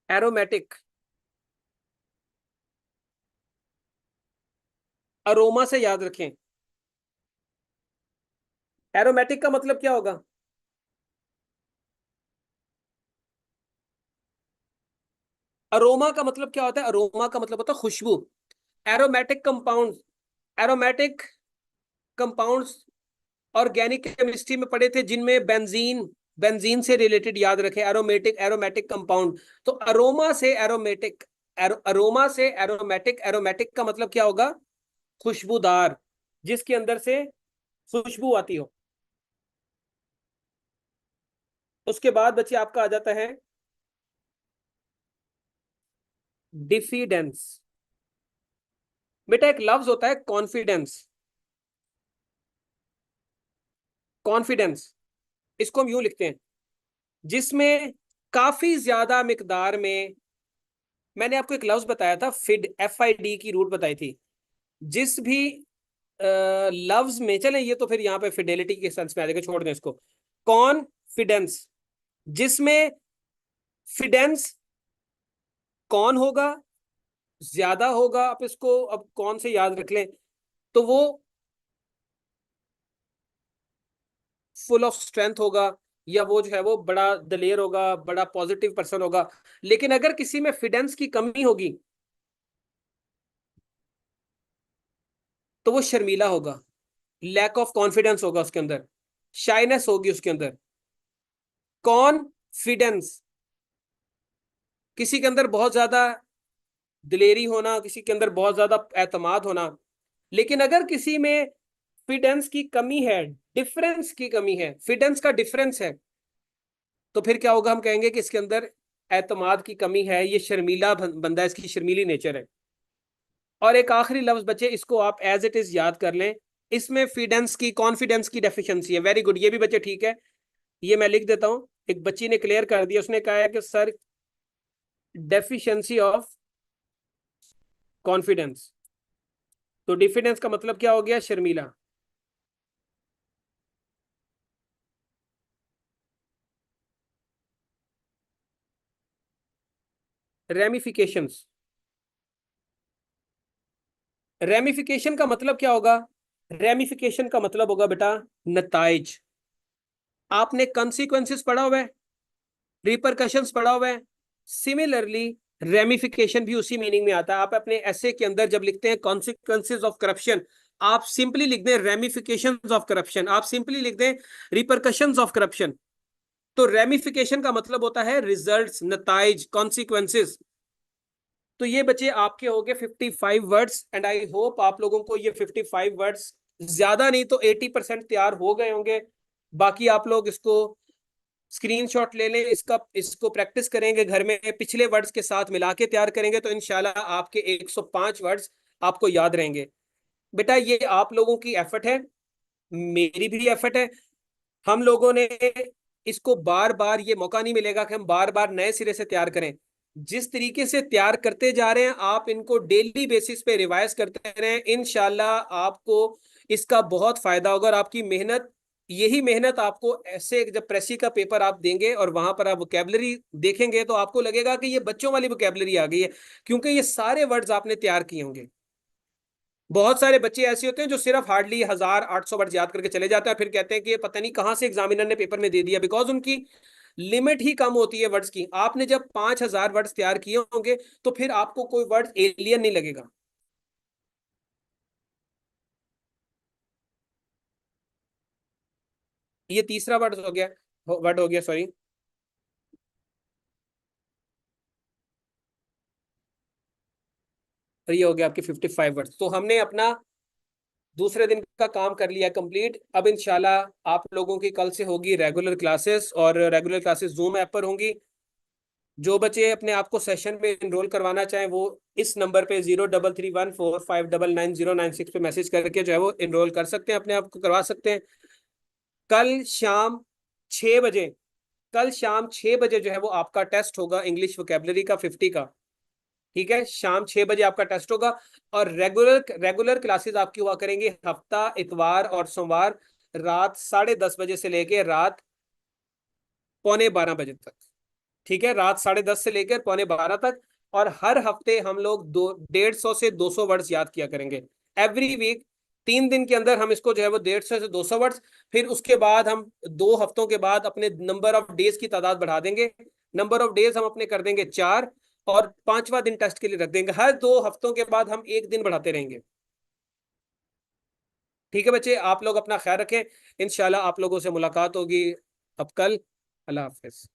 एरोमेटिक, अरोमा से याद रखें। एरोमेटिक का मतलब क्या होगा? अरोमा का मतलब क्या होता है? अरोमा का मतलब होता है खुशबू। Aromatic compound, aromatic compounds organic chemistry में पढ़े थे, जिनमें बेंजीन, बेंजीन से रिलेटेड याद रखें, एरोमेटिक, एरोमेटिक कंपाउंड। तो अरोमा से एरोमेटिक, अरोमा से एरोमेटिक, एरोमेटिक का मतलब क्या होगा? खुशबूदार, जिसके अंदर से खुशबू आती हो। उसके बाद बच्चे आपका आ जाता है डिफिडेंस। बेटा एक लफ्ज होता है कॉन्फिडेंस, कॉन्फिडेंस, इसको हम यूं लिखते हैं, जिसमें काफी ज्यादा मिकदार में, मैंने आपको एक लफ्ज बताया था फिड, FID की रूट बताई थी। जिस भी लफ्ज में, चले ये तो फिर यहाँ पे फिडेलिटी के सेंस में आ जाएगा, छोड़ दें इसको। कॉन्फिडेंस, जिसमें फिडेंस कौन होगा, ज्यादा होगा, आप इसको अब कौन से याद रख लें, तो वो फुल ऑफ स्ट्रेंथ होगा, या वो जो है वो बड़ा दलेर होगा, बड़ा पॉजिटिव पर्सन होगा। लेकिन अगर किसी में फिडेंस की कमी होगी तो वो शर्मीला होगा, लैक ऑफ कॉन्फिडेंस होगा उसके अंदर, शाइनेस होगी उसके अंदर। कॉन्फिडेंस, किसी के अंदर बहुत ज्यादा दिलेरी होना, किसी के अंदर बहुत ज्यादा एतमाद होना। लेकिन अगर किसी में फिडेंस की कमी है, डिफरेंस की कमी है, फिडेंस का डिफरेंस है, तो फिर क्या होगा? हम कहेंगे कि इसके अंदर एतमाद की कमी है, ये शर्मीला बंदा है, इसकी शर्मीली नेचर है। और एक आखिरी लफ्ज बच्चे, इसको आप एज इट इज याद कर लें, इसमें फिडेंस की, कॉन्फिडेंस की डेफिशिएंसी है। वेरी गुड, ये भी बच्चे ठीक है, ये मैं लिख देता हूं। एक बच्ची ने क्लियर कर दिया, उसने कहा है कि सर डेफिशिएंसी ऑफ कॉन्फिडेंस। तो डिफिडेंस का मतलब क्या हो गया? शर्मीला। रेमिफिकेशंस, रेमिफिकेशन का मतलब क्या होगा? रेमिफिकेशन का मतलब होगा बेटा नताइज। आपने कॉन्सिक्वेंसेस पढ़ा हुआ है, रिपरकशंस पढ़ा हुआ है। सिमिलरली रेमिफिकेशन भी उसी मीनिंग में आता है। आप अपने ऐसे के अंदर जब लिखते हैं कॉन्सिक्वेंसेस ऑफ करप्शन, आप सिंपली लिख दें रेमिफिकेशंस ऑफ करप्शन, आप सिंपली लिख दें रिपरकशंस ऑफ करप्शन। तो रेमिफिकेशन का मतलब होता है रिजल्ट्स, नताइज, कॉन्सिक्वेंसेस। तो ये बच्चे आपके हो गए 55 वर्ड्स, एंड आई होप आप लोगों को ये 55 वर्ड्स ज्यादा नहीं तो 80% तैयार हो गए होंगे। बाकी आप लोग इसको स्क्रीनशॉट ले लें, इसका, इसको प्रैक्टिस करेंगे घर में, पिछले वर्ड्स के साथ मिला के तैयार करेंगे तो इंशाल्लाह आपके 105 वर्ड्स आपको याद रहेंगे। बेटा ये आप लोगों की एफर्ट है, मेरी भी एफर्ट है। हम लोगों ने इसको बार बार, ये मौका नहीं मिलेगा कि हम बार बार नए सिरे से तैयार करें। जिस तरीके से तैयार करते जा रहे हैं, आप इनको डेली बेसिस पे रिवाइज करते रहें, इंशाल्लाह आपको इसका बहुत फायदा होगा। और आपकी मेहनत, यही मेहनत आपको ऐसे, जब प्रेसी का पेपर आप देंगे और वहां पर आप वोकेबलरी देखेंगे तो आपको लगेगा कि ये बच्चों वाली वोकेबलरी आ गई है, क्योंकि ये सारे वर्ड्स आपने तैयार किए होंगे। बहुत सारे बच्चे ऐसे होते हैं जो सिर्फ हार्डली 1800 वर्ड याद करके चले जाते हैं, फिर कहते हैं कि ये पता नहीं कहां से एग्जामिनर ने पेपर में दे दिया, बिकॉज उनकी लिमिट ही कम होती है वर्ड्स की। आपने जब 5000 वर्ड्स तैयार किए होंगे तो फिर आपको कोई वर्ड एलियन नहीं लगेगा। ये तीसरा वर्ड हो गया, वर्ड हो गया, सॉरी। और ये हो गया आपके 55 वर्ड्स। तो हमने अपना दूसरे दिन का काम कर लिया कंप्लीट। अब इंशाल्लाह आप लोगों की कल से होगी रेगुलर क्लासेस, और रेगुलर क्लासेस जूम ऐप पर होंगी। जो बच्चे अपने आप को सेशन में इनरोल करवाना चाहें वो इस नंबर पे 0314599096 पे मैसेज करके जो है वो इनरोल कर सकते हैं, अपने आप को करवा सकते हैं। कल शाम 6 बजे, कल शाम 6 बजे जो है वो आपका टेस्ट होगा इंग्लिश वोकेबलरी का 50 का। ठीक है, शाम 6 बजे आपका टेस्ट होगा। और रेगुलर रेगुलर क्लासेस आपकी हुआ करेंगी हफ्ता इतवार और सोमवार, रात 10:30 बजे से लेके रात 11:45 बजे तक। ठीक है, रात 10:30 से लेकर 11:45 तक। और हर हफ्ते हम लोग 150 से 200 वर्ड्स याद किया करेंगे, एवरी वीक। 3 दिन के अंदर हम इसको जो है वो 150 से 200 वर्ड्स, फिर उसके बाद हम 2 हफ्तों के बाद अपने नंबर ऑफ डेज की तादाद बढ़ा देंगे। नंबर ऑफ डेज हम अपने कर देंगे 4, और 5वां दिन टेस्ट के लिए रख देंगे। हर 2 हफ्तों के बाद हम एक दिन बढ़ाते रहेंगे। ठीक है बच्चे, आप लोग अपना ख्याल रखें। इंशाल्लाह आप लोगों से मुलाकात होगी अब कल। अल्लाह हाफिज।